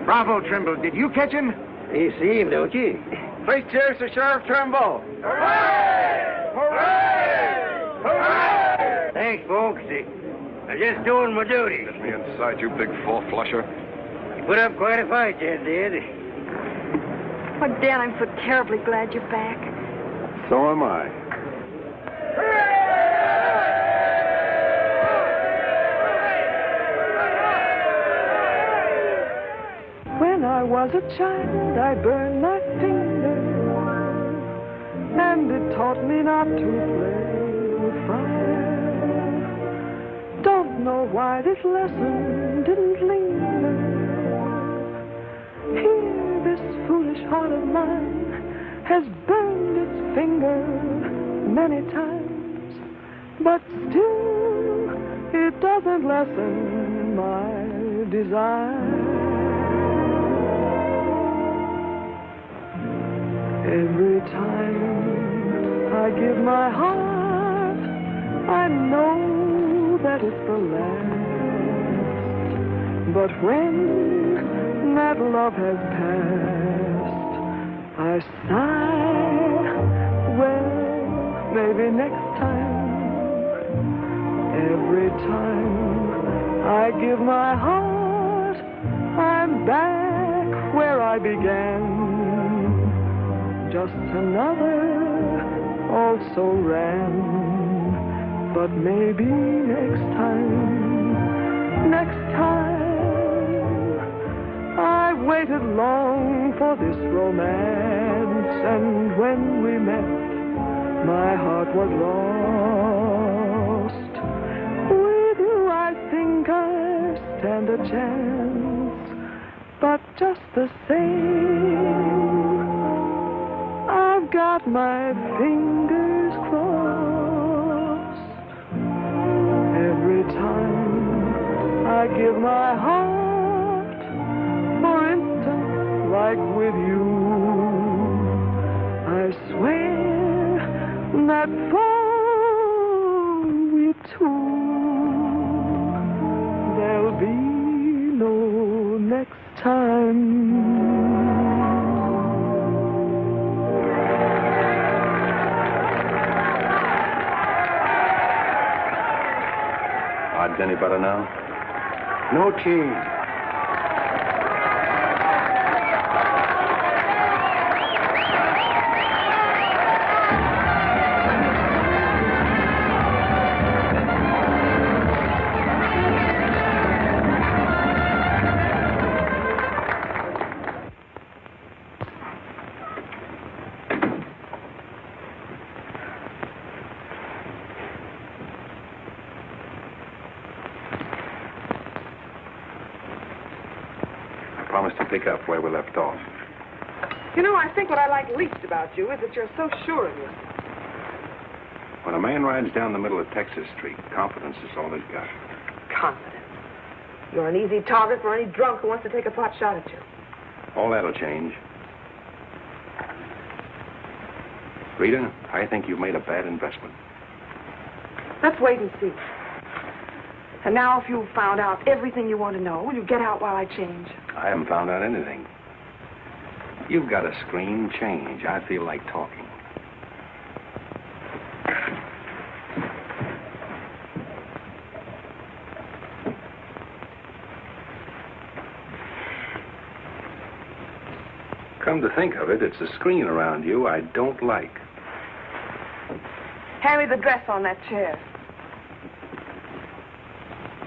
Bravo, Trimble. Did you catch him? You see him, don't you? Three cheers for Sheriff Trimble. Hooray! Hooray! Hooray! Thanks, folks. I'm just doing my duty. Get me inside, you big four-flusher. You put up quite a fight, Jet did. Oh, Dan, I'm so terribly glad you're back. So am I. When I was a child, I burned my finger, and it taught me not to play with fire. Don't know why this lesson didn't linger. Here, this foolish heart of mine has burned its finger many times, but still, it doesn't lessen my desire. Every time I give my heart, I know that it's the last. But when that love has passed, I sigh, well, maybe next time. Every time I give my heart, I'm back where I began. Just another also ran. But maybe next time, I waited long for this romance, and when we met, my heart was lost. With you, I think I stand a chance, but just the same, I've got my fingers crossed. Every time I give my heart, for instance, like with you, I swear that for we two, there'll be no next time. any better now? No change. Promise to pick up where we left off. You know, I think what I like least about you is that you're so sure of yourself. When a man rides down the middle of Texas Street, confidence is all he's got. Confidence. You're an easy target for any drunk who wants to take a pot shot at you. All that'll change. Rita, I think you've made a bad investment. Let's wait and see. And now, if you've found out everything you want to know, will you get out while I change? I haven't found out anything. You've got a scream change. I feel like talking. Come to think of it, it's a screen around you I don't like. Hand me the dress on that chair.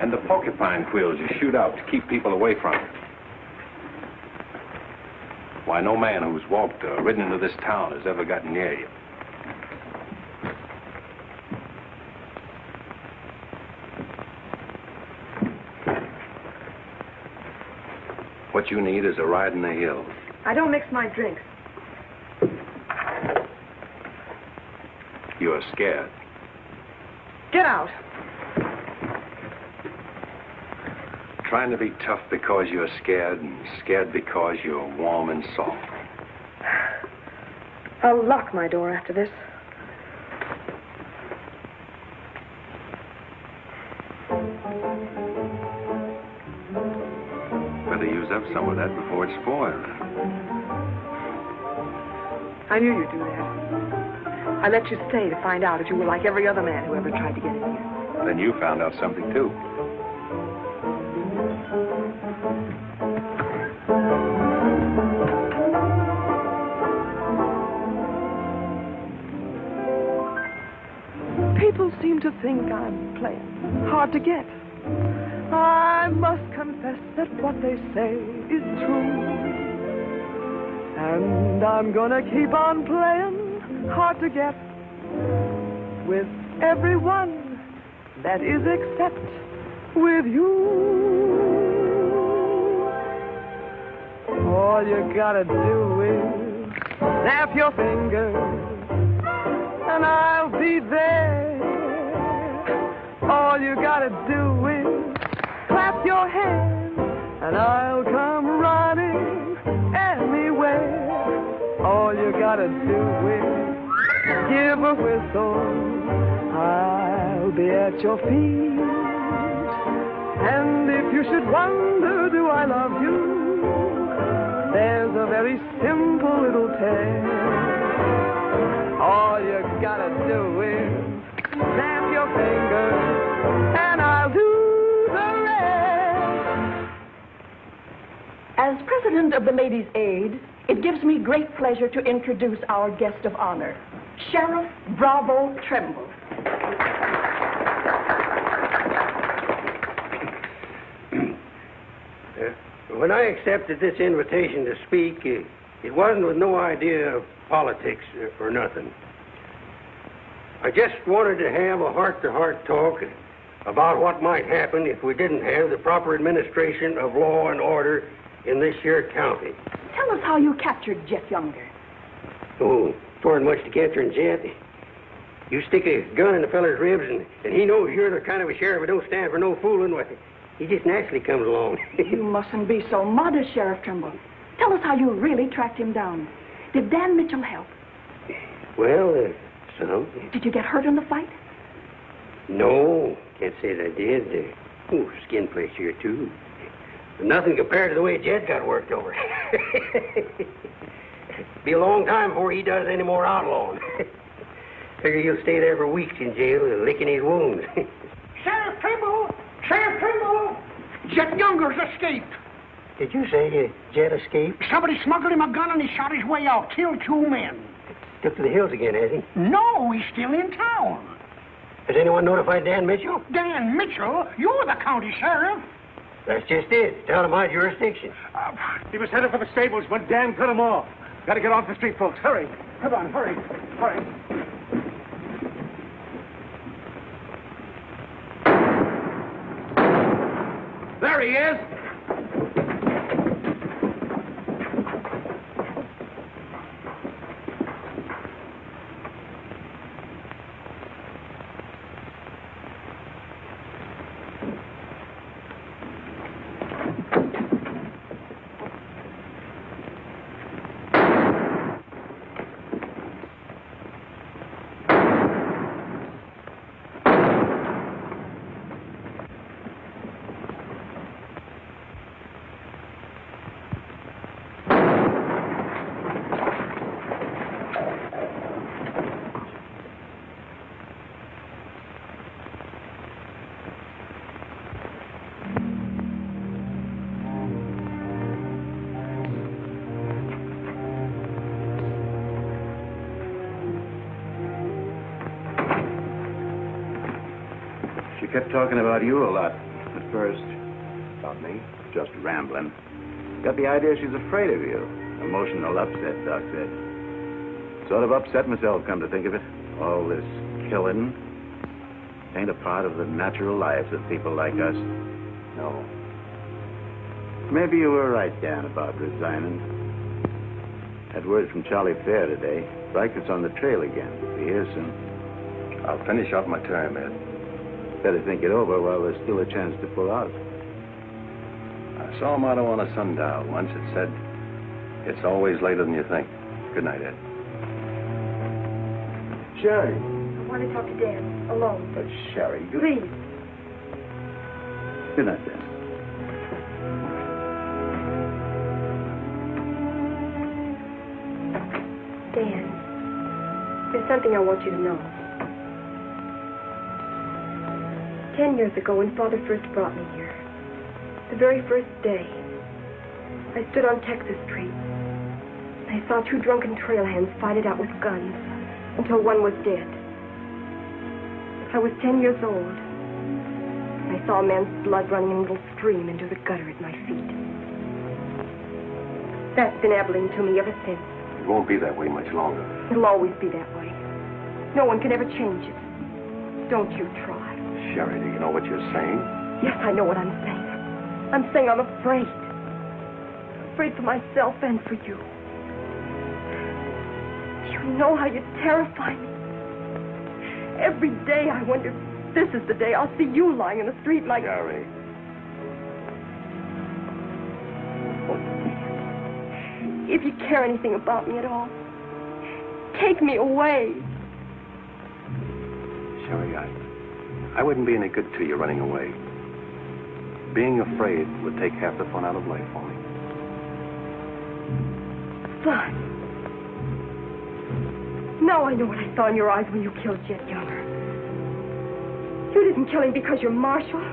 And the porcupine quills you shoot out to keep people away from it. Why, no man who's walked or ridden into this town has ever gotten near you. What you need is a ride in the hills. I don't mix my drinks. You're scared. Get out. Trying to be tough because you're scared, and scared because you're warm and soft. I'll lock my door after this. Better use up some of that before it's spoiled. I knew you'd do that. I let you stay to find out if you were like every other man who ever tried to get in here. Then you found out something, too. People seem to think I'm playing hard to get. I must confess that what they say is true. And I'm gonna keep on playing hard to get with everyone, that is except with you. All you gotta do is snap your fingers and I'll be there. All you gotta do is clap your hands and I'll come running anywhere. All you gotta do is give a whistle. I'll be at your feet. And if you should wonder, do I love you? There's a very simple little tale. All you gotta do is snap your fingers, and I'll do the rest. As president of the Ladies' Aid, it gives me great pleasure to introduce our guest of honor, Sheriff Bravo Tremble. When I accepted this invitation to speak, it wasn't with no idea of politics or nothing. I just wanted to have a heart-to-heart talk about what might happen if we didn't have the proper administration of law and order in this here county. Tell us how you captured Jeff Younger. Oh, it wasn't much to capturing Jeff. You stick a gun in the feller's ribs, and he knows you're the kind of a sheriff who don't stand for no fooling. He just naturally comes along. You mustn't be so modest, Sheriff Trimble. Tell us how you really tracked him down. Did Dan Mitchell help? Well, some. Did you get hurt in the fight? No, can't say that I did. Skin place here, too. But nothing compared to the way Jed got worked over. Be a long time before he does any more outlawing. Figure he'll stay there for weeks in jail, licking his wounds. Sheriff Trimble! Sheriff Trimble, Jet Younger's escaped. Did you say Jet escaped? Somebody smuggled him a gun and he shot his way out, killed 2 men. Took to the hills again, has he? No, he's still in town. Has anyone notified Dan Mitchell? Dan Mitchell? You're the county sheriff. That's just it. Tell him our jurisdiction. He was headed for the stables when Dan cut him off. Got to get off the street, folks. Hurry. Come on, hurry. Hurry. There he is. She kept talking about you a lot at first. About me? Just rambling. Got the idea she's afraid of you. Emotional upset, Doc said. Sort of upset myself, come to think of it. All this killing ain't a part of the natural lives of people like us. No. Maybe you were right, Dan, about resigning. Had word from Charlie Fair today. Reichert's on the trail again. Be here soon. I'll finish out my term, Ed. Better think it over while there's still a chance to pull out. I saw a motto on a sundial once. It said, "It's always later than you think." Good night, Ed. Sherry. I want to talk to Dan, alone. But Sherry, you... Please. Good night, Dan. Dan, there's something I want you to know. 10 years ago, when Father first brought me here, the very first day, I stood on Texas Street. I saw 2 drunken trail hands fight it out with guns until one was dead. I was 10 years old. I saw a man's blood running in a little stream into the gutter at my feet. That's been Abilene to me ever since. It won't be that way much longer. It'll always be that way. No one can ever change it. Don't you try. Sherry, do you know what you're saying? Yes, I know what I'm saying. I'm saying I'm afraid. Afraid for myself and for you. You know how you terrify me. Every day I wonder if this is the day I'll see you lying in the street like... Sherry. If you care anything about me at all, take me away. Sherry, I wouldn't be any good to you running away. Being afraid would take half the fun out of life for me. Fun. Now I know what I saw in your eyes when you killed Jet Younger. You didn't kill him because you're Marshal.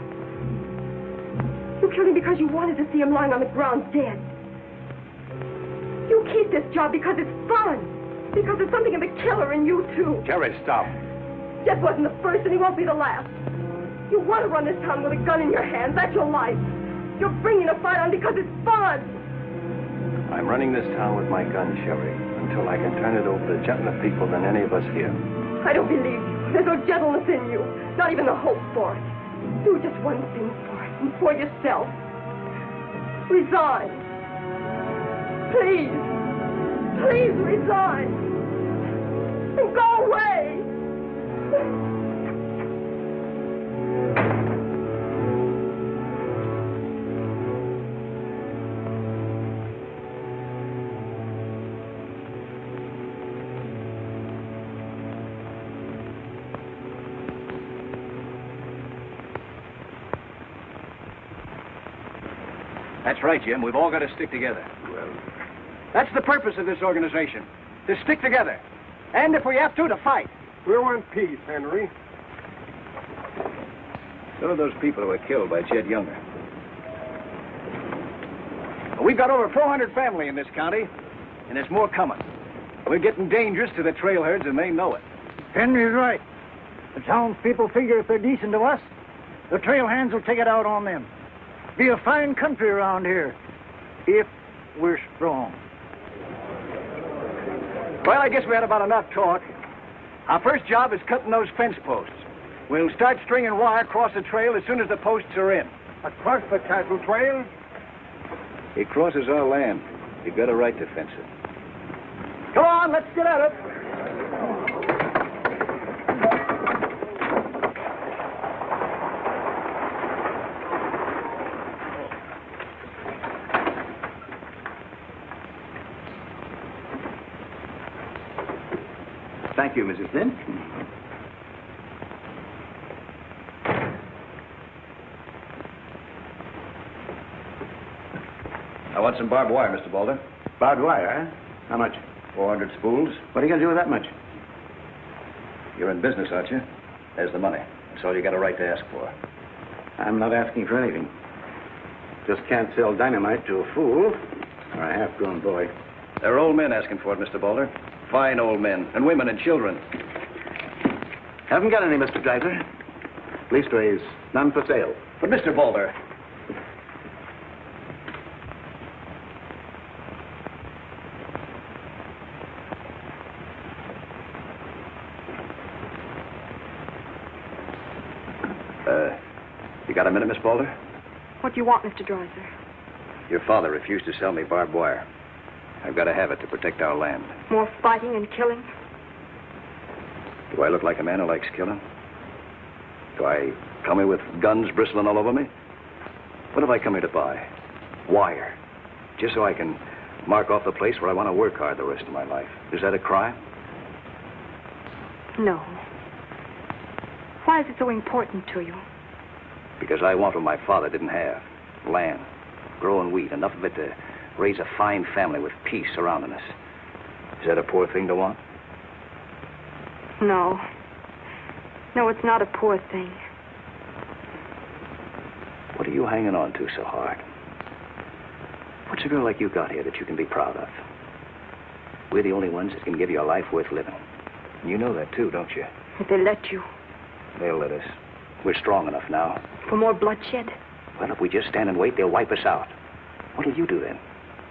You killed him because you wanted to see him lying on the ground dead. You keep this job because it's fun. Because there's something in the killer in you, too. Sherry, stop. Jet wasn't the first, and he won't be the last. You want to run this town with a gun in your hand. That's your life. You're bringing a fight on because it's fun. I'm running this town with my gun, Sherry, until I can turn it over to gentler people than any of us here. I don't believe you. There's no gentleness in you. Not even the hope for it. Do just one thing for it, and for yourself. Resign. Please. Please resign. And go away. That's right, Jim. We've all got to stick together. Well, that's the purpose of this organization. To stick together. And if we have to fight. We want peace, Henry. So are those people who were killed by Jed Younger. We've got over 400 family in this county, and there's more coming. We're getting dangerous to the trail herds, and they know it. Henry's right. The townspeople figure if they're decent to us, the trail hands will take it out on them. Be a fine country around here, if we're strong. Well, I guess we had about enough talk. Our first job is cutting those fence posts. We'll start stringing wire across the trail as soon as the posts are in. Across the cattle trail? It crosses our land. You've got a right to fence it. Come on, let's get at it. Thank you, Mrs. Flynn. I want some barbed wire, Mr. Boulder. Barbed wire, huh? How much? 400 spools. What are you going to do with that much? You're in business, aren't you? There's the money. That's all you got a right to ask for. I'm not asking for anything. Just can't sell dynamite to a fool or a half-grown boy. There are old men asking for it, Mr. Boulder. Fine old men, and women and children. Haven't got any, Mr. Dreiser. Leastways, none for sale. But, Mr. Boulder... You got a minute, Miss Boulder? What do you want, Mr. Dreiser? Your father refused to sell me barbed wire. I've got to have it to protect our land. More fighting and killing? Do I look like a man who likes killing? Do I come here with guns bristling all over me? What have I come here to buy? Wire. Just so I can mark off the place where I want to work hard the rest of my life. Is that a crime? No. Why is it so important to you? Because I want what my father didn't have. Land. Growing wheat. Enough of it to raise a fine family with peace surrounding us. Is that a poor thing to want? No. No, it's not a poor thing. What are you hanging on to so hard? What's a girl like you got here that you can be proud of? We're the only ones that can give you a life worth living. And you know that, too, don't you? If they let you. They'll let us. We're strong enough now. For more bloodshed? Well, if we just stand and wait, they'll wipe us out. What'll you do then?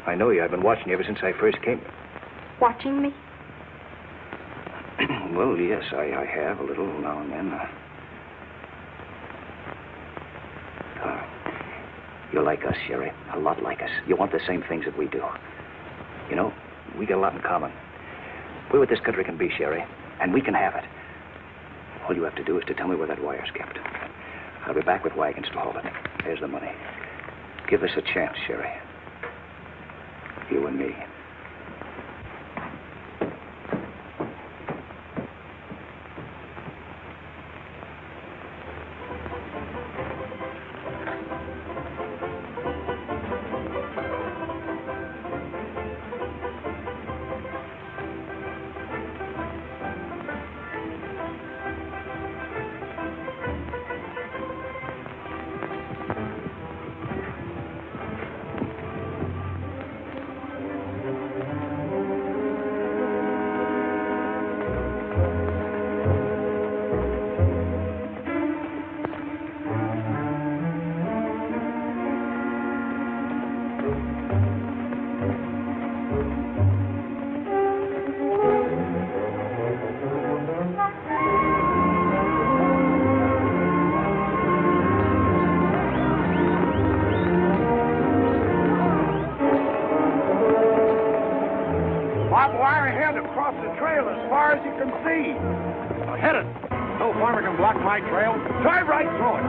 I know you. I've been watching you ever since I first came. Watching me? Well, yes, I have a little now and then. You're like us, Sherry. A lot like us. You want the same things that we do. You know, we got a lot in common. We're what this country can be, Sherry, and we can have it. All you have to do is to tell me where that wire's kept. I'll be back with wagons to haul it. There's the money. Give us a chance, Sherry. You and me. Barbed wire ahead across the trail as far as you can see. Now hit it. No farmer can block my trail. Drive right through it.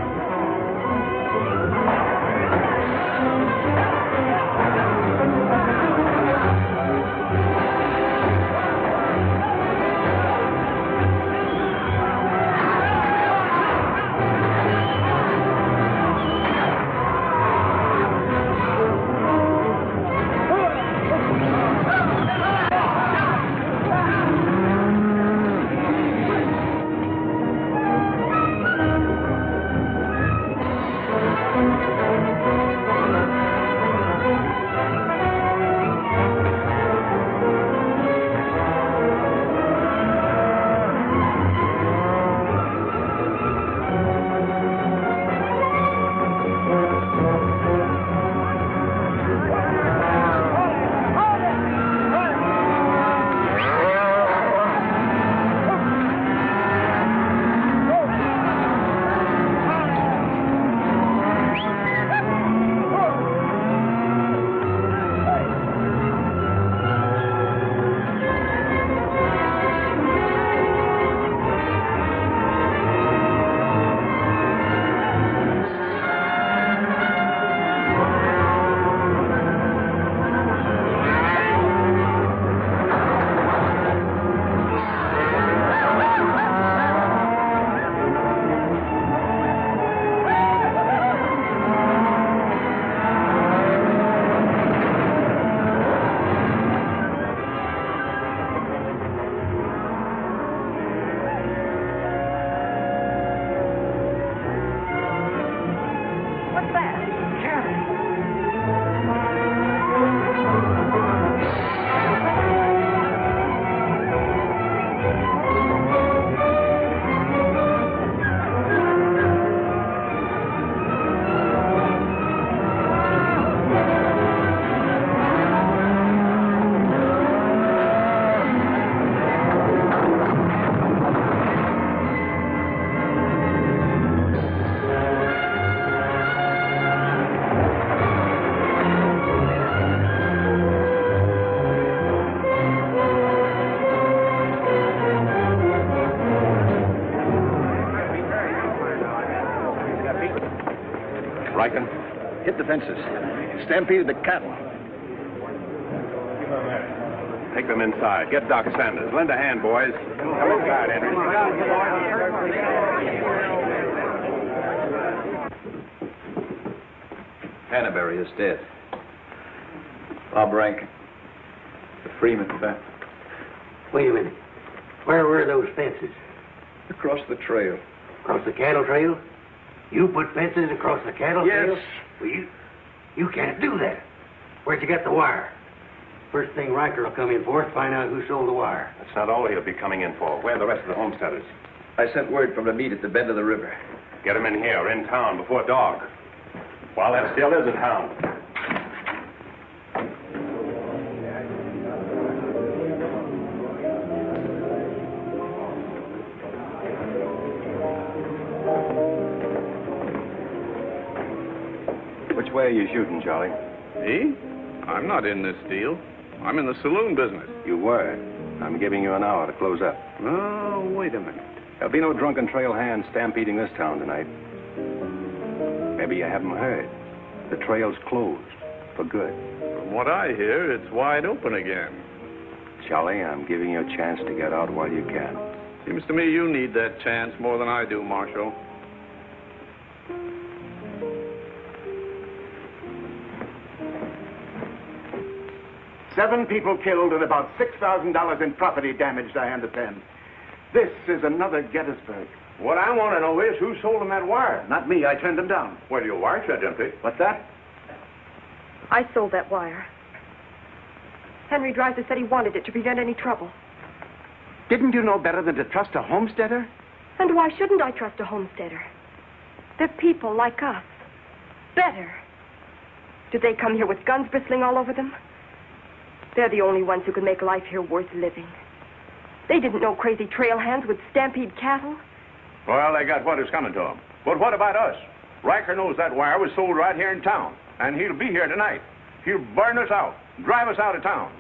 Riken? Hit the fences. Stampeded the cattle. Take them inside. Get Doc Sanders. Lend a hand, boys. Come inside, Henry. Canterbury is dead. Bob Rankin. The Freeman family. Wait a minute. Where were those fences? Across the trail. Across the cattle trail? You put fences across the cattle trail? Yes. Well, you can't do that. Where'd you get the wire? First thing Riker will come in for is find out who sold the wire. That's not all he'll be coming in for. Where are the rest of the homesteaders? I sent word from the meet at the bend of the river. Get them in here, in town, before dark. While that still is in town. Which way are you shooting, Charlie? Me? I'm not in this deal. I'm in the saloon business. You were. I'm giving you an hour to close up. Oh, wait a minute. There'll be no drunken trail hands stampeding this town tonight. Maybe you haven't heard. The trail's closed. For good. From what I hear, it's wide open again. Charlie, I'm giving you a chance to get out while you can. Seems to me you need that chance more than I do, Marshal. Seven people killed and about $6,000 in property damaged, I understand. This is another Gettysburg. What I want to know is who sold them that wire. Not me. I turned them down. Well, your wire shed empty. What's that? I sold that wire. Henry Dreiser said he wanted it to prevent any trouble. Didn't you know better than to trust a homesteader? And why shouldn't I trust a homesteader? They're people like us. Better. Did they come here with guns bristling all over them? They're the only ones who can make life here worth living. They didn't know crazy trail hands would stampede cattle. Well, they got what is coming to them. But what about us? Riker knows that wire was sold right here in town, and he'll be here tonight. He'll burn us out, drive us out of town.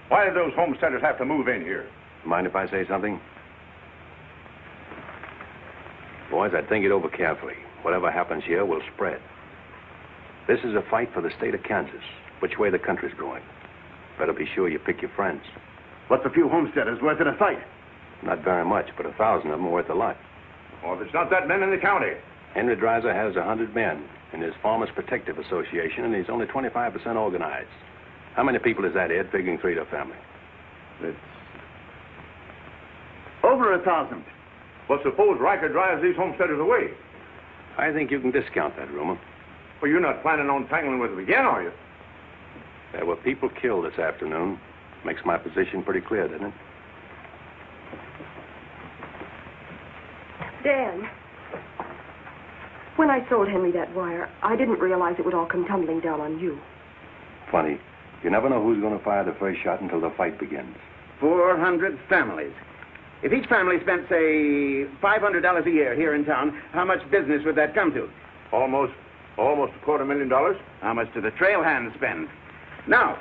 Why did those homesteaders have to move in here? Mind if I say something? Boys, I'd think it over carefully. Whatever happens here will spread. This is a fight for the state of Kansas, which way the country's going. Better be sure you pick your friends. What's a few homesteaders worth in a fight? Not very much, but 1,000 of them are worth a lot. Well, there's not that many in the county. Henry Dreiser has 100 men in his Farmers Protective Association, and he's only 25% organized. How many people is that, Ed, figuring 3 to a family? It's over 1,000. But suppose Riker drives these homesteaders away. I think you can discount that rumor. Well, you're not planning on tangling with them again, are you? There were people killed this afternoon. Makes my position pretty clear, doesn't it? Dan, when I sold Henry that wire, I didn't realize it would all come tumbling down on you. Funny. You never know who's going to fire the first shot until the fight begins. 400 families. If each family spent, say, $500 a year here in town, how much business would that come to? Almost $250,000. How much do the trail hands spend? Now,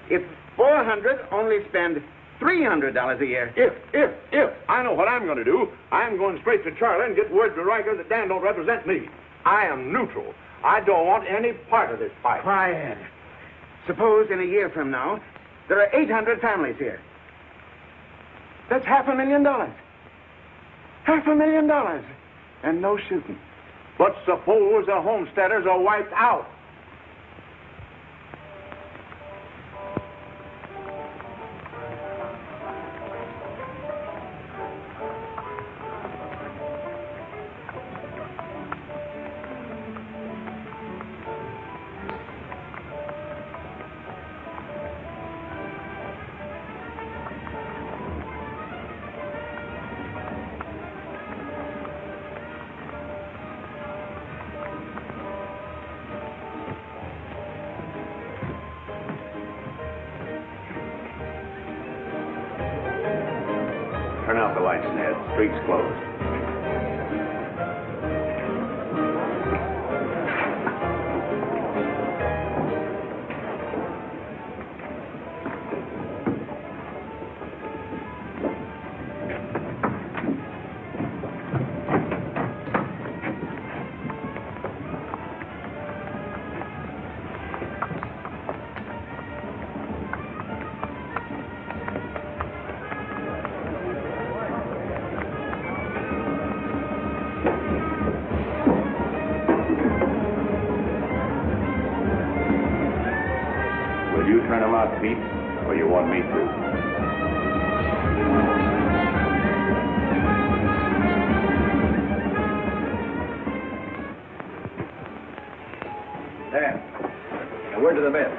if 400 only spend $300 a year. If. I know what I'm going to do. I'm going straight to Charlie and get word to Riker that Dan don't represent me. I am neutral. I don't want any part of this fight. Quiet. Suppose in a year from now, there are 800 families here. That's $500,000. $500,000. And no shooting. But suppose the homesteaders are wiped out. Turn out the lights, Ned. Street's closed. want me to. There. Now, word to the men.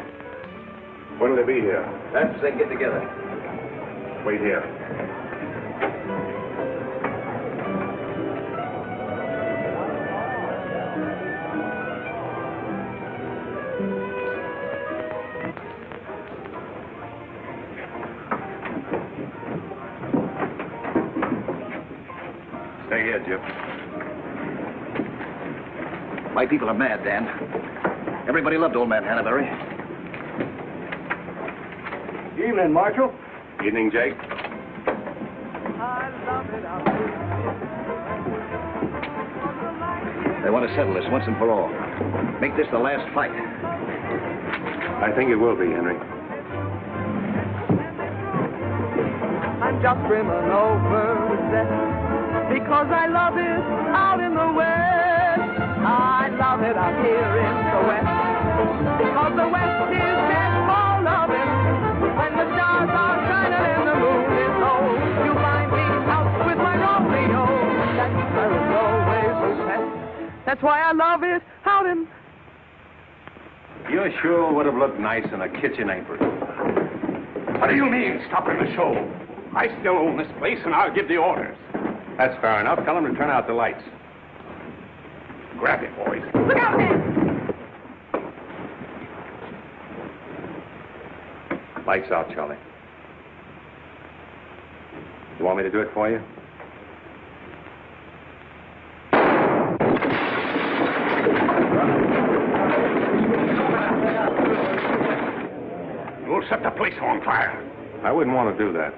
When'll they be here? That's as they get together. Wait here. Stay here, Jip. My people are mad, Dan. Everybody loved old man Hannaberry. Evening, Marshal. Evening, Jake. They want to settle this once and for all. Make this the last fight. I think it will be, Henry. I'm just brimming over with zest because I love it out in the West. I love it out here in the West because the West is dead for loving. When the stars are shining and the moon is low, you find me out with my Romeo. That's where it's always best. That's why I love it out in... You sure would have looked nice in a kitchen apron. What do you mean, stopping the show? I still own this place, and I'll give the orders. That's fair enough. Tell them to turn out the lights. Grab it, boys. Look out, man! Lights out, Charlie. You want me to do it for you? You'll set the place on fire. I wouldn't want to do that.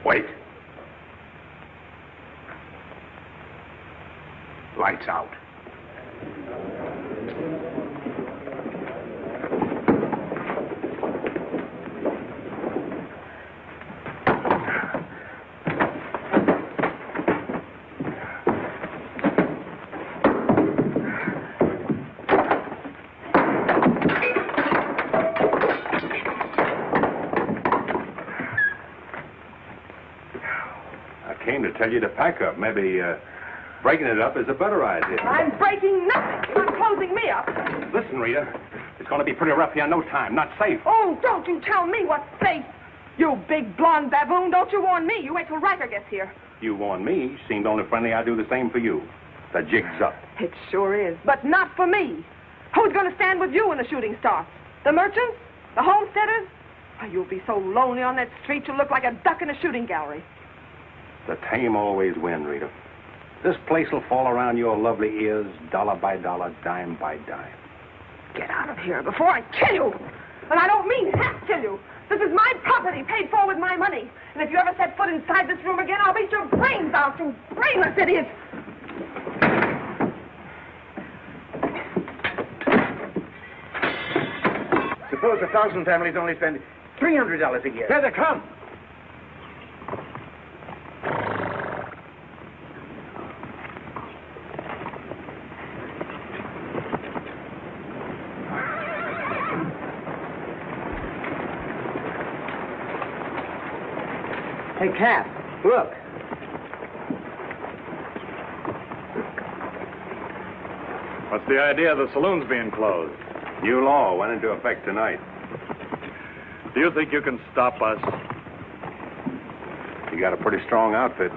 Wait. Lights out. I came to tell you to pack up. Maybe breaking it up is a better idea. I'm breaking nothing. I'm closing me up. Listen, Rita. It's going to be pretty rough here in no time. Not safe. Oh, don't you tell me what's safe. You big blonde baboon, don't you warn me. You wait till Riker gets here. You warned me. Seemed only friendly I'd do the same for you. The jig's up. It sure is, but not for me. Who's going to stand with you when the shooting starts? The merchants? The homesteaders? Oh, you'll be so lonely on that street you'll look like a duck in a shooting gallery. The tame always win, Rita. This place will fall around your lovely ears, dollar by dollar, dime by dime. Get out of here before I kill you. And I don't mean half kill you. This is my property, paid for with my money. And if you ever set foot inside this room again, I'll beat your brains out, you brainless idiots. Suppose 1,000 families only spend $300 a year. Here they come. Hey, Cap, look. What's the idea of the saloons being closed? New law went into effect tonight. Do you think you can stop us? You got a pretty strong outfit.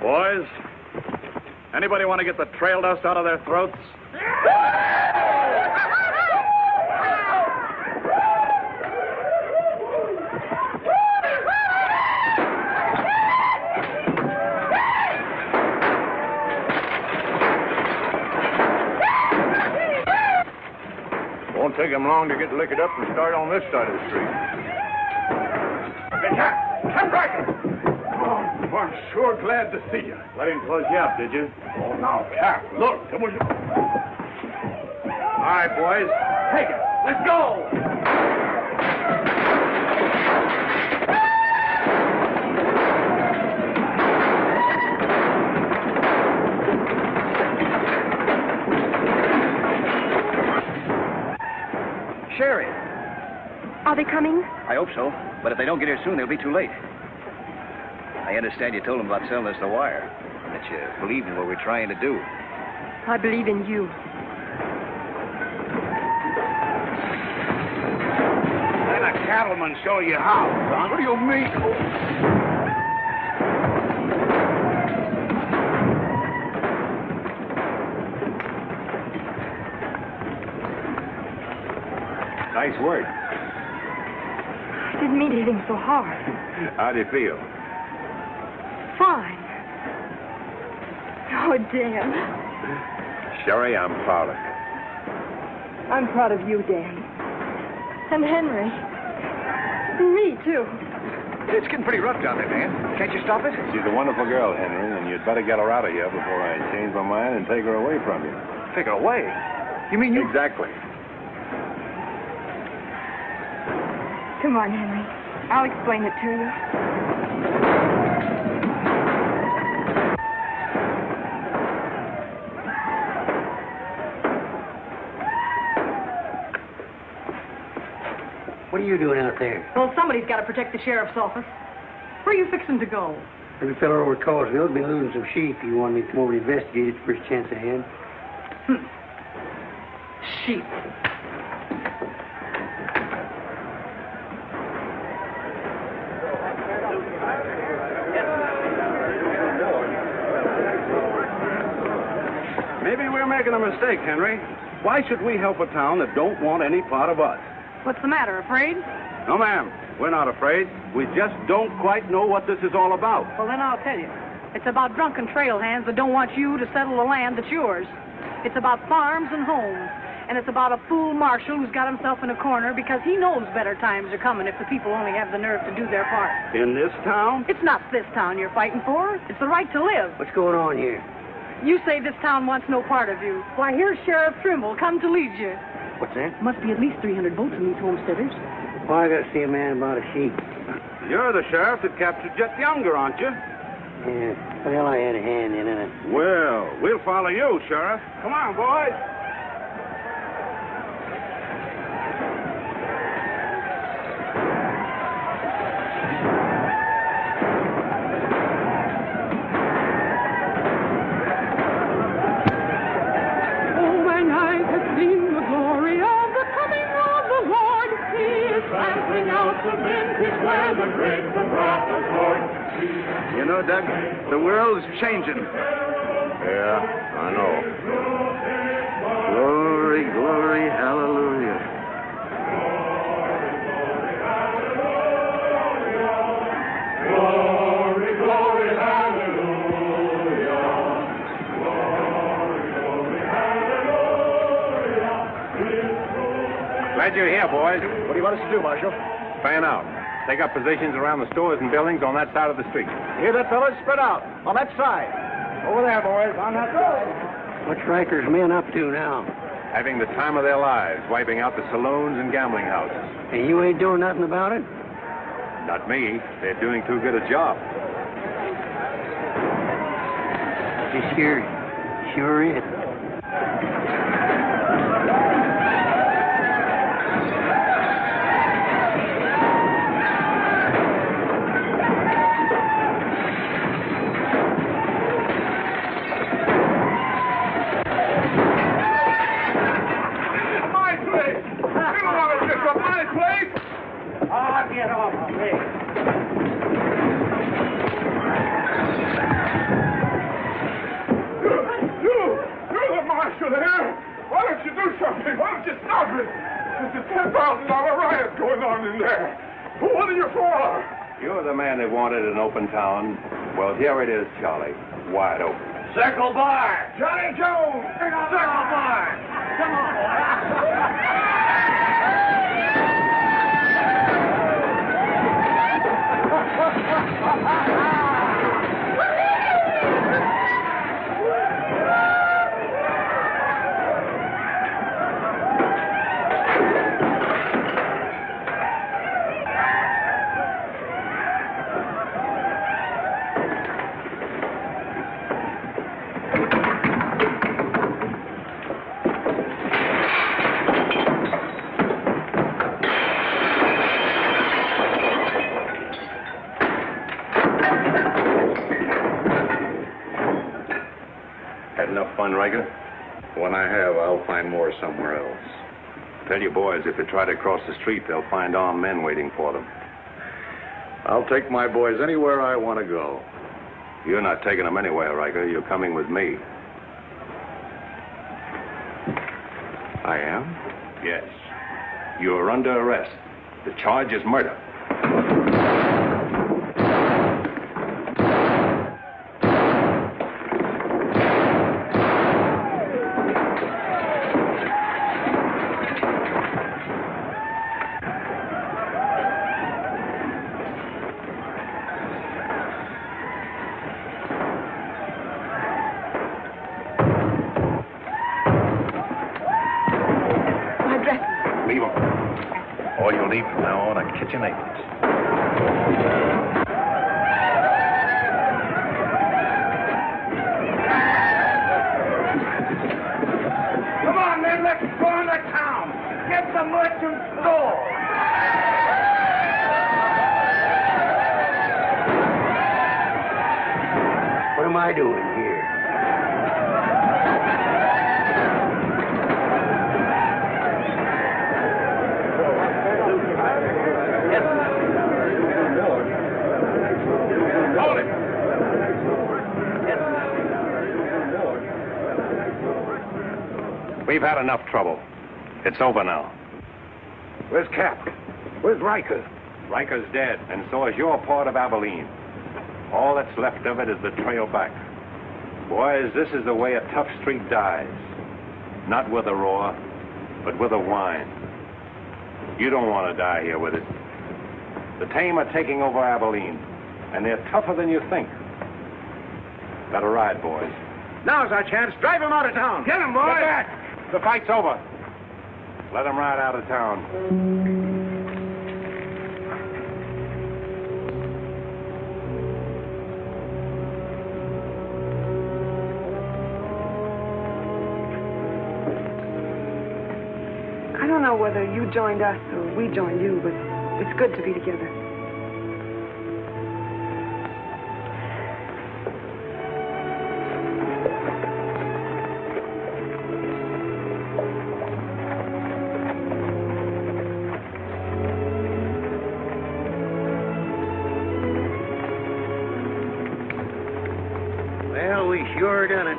Boys, anybody want to get the trail dust out of their throats? Won't take him long to get liquored up and start on this side of the street. Come back! Oh, I'm sure glad to see you. Let him close you up, did you? Oh, now, Cap, look. It was... All right, boys. Take it. Let's go! Are they coming? I hope so, but if they don't get here soon, they'll be too late. I understand you told them about selling us the wire, and that you believe in what we're trying to do. I believe in you. Let a cattleman show you how, son. What do you mean? Nice work. I didn't mean anything so hard. How do you feel? Fine. Oh, Dan. Sherry, I'm proud of you. I'm proud of you, Dan. And Henry. And me, too. It's getting pretty rough down there, man. Can't you stop it? She's a wonderful girl, Henry, and you'd better get her out of here before I change my mind and take her away from you. Take her away? You mean you... Exactly. Come on, Henry. I'll explain it to you. What are you doing out there? Well, somebody's got to protect the sheriff's office. Where are you fixing to go? Every fellow over at Carsville's been losing some sheep. You want me to come over and investigate it the first chance I had? Sheep. Maybe we're making a mistake, Henry. Why should we help a town that don't want any part of us? What's the matter, afraid? No, ma'am. We're not afraid. We just don't quite know what this is all about. Well, then I'll tell you. It's about drunken trail hands that don't want you to settle the land that's yours. It's about farms and homes. And it's about a fool marshal who's got himself in a corner because he knows better times are coming if the people only have the nerve to do their part. In this town? It's not this town you're fighting for. It's the right to live. What's going on here? You say this town wants no part of you. Why, here's Sheriff Trimble come to lead you. What's that? Must be at least 300 votes in these homesteaders. Well, I got to see a man about a sheep. You're the sheriff that captured Jet Younger, aren't you? Yeah. Well, I had a hand in it. Well, we'll follow you, Sheriff. Come on, boys. You know, Doug, the world's changing. Yeah, I know. Glory, glory, hallelujah. Glory, glory, hallelujah. Glory, glory, hallelujah. Glad you're here, boys. What do you want us to do, Marshal? Fan out. Take up positions around the stores and buildings on that side of the street. Hear that, fellas? Spread out. On that side. Over there, boys. On that side. What's Riker's men up to now? Having the time of their lives, wiping out the saloons and gambling houses. And you ain't doing nothing about it? Not me. They're doing too good a job. This here sure is. Get off of me. You're the marshal there. Why don't you do something? Why don't you stop it? There's a $10,000 riot going on in there. What are you for? You're the man that wanted an open town. Well, here it is, Charlie. Wide open. Circle Bar. Johnny Jones. Circle Bar. Come on, going, Riker? When I have, I'll find more somewhere else. Tell your boys if they try to cross the street, they'll find armed men waiting for them. I'll take my boys anywhere I want to go. You're not taking them anywhere, Riker. You're coming with me. I am? Yes. You're under arrest. The charge is murder. Leave them. All you'll need from now on are kitchen aprons. Come on, men, let's go into town. Get the merchant store. What am I doing here? Hold it. We've had enough trouble. It's over now. Where's Cap? Where's Riker? Riker's dead, and so is your part of Abilene. All that's left of it is the trail back. Boys, this is the way a tough street dies. Not with a roar, but with a whine. You don't want to die here with it. The tame are taking over Abilene, and they're tougher than you think. Better ride, boys. Now's our chance. Drive him out of town. Get him, boys. Get back! The fight's over. Let them ride out of town. I don't know whether you joined us or we joined you, but it's good to be together. Well, we sure done it.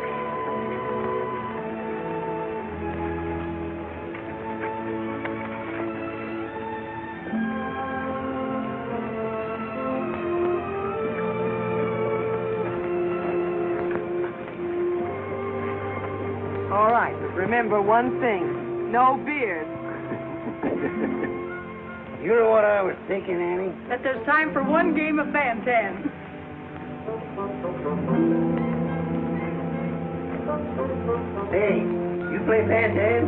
All right, but remember one thing. No beers. You know what I was thinking, Annie? That there's time for one game of Bantan. Hey, you play Bantan?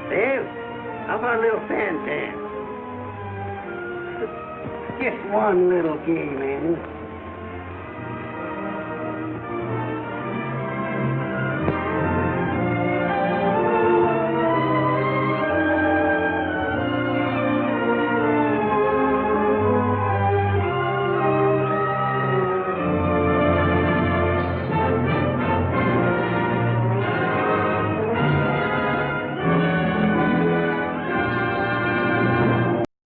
Dave, how about a little Bantan? Just one little game, Annie.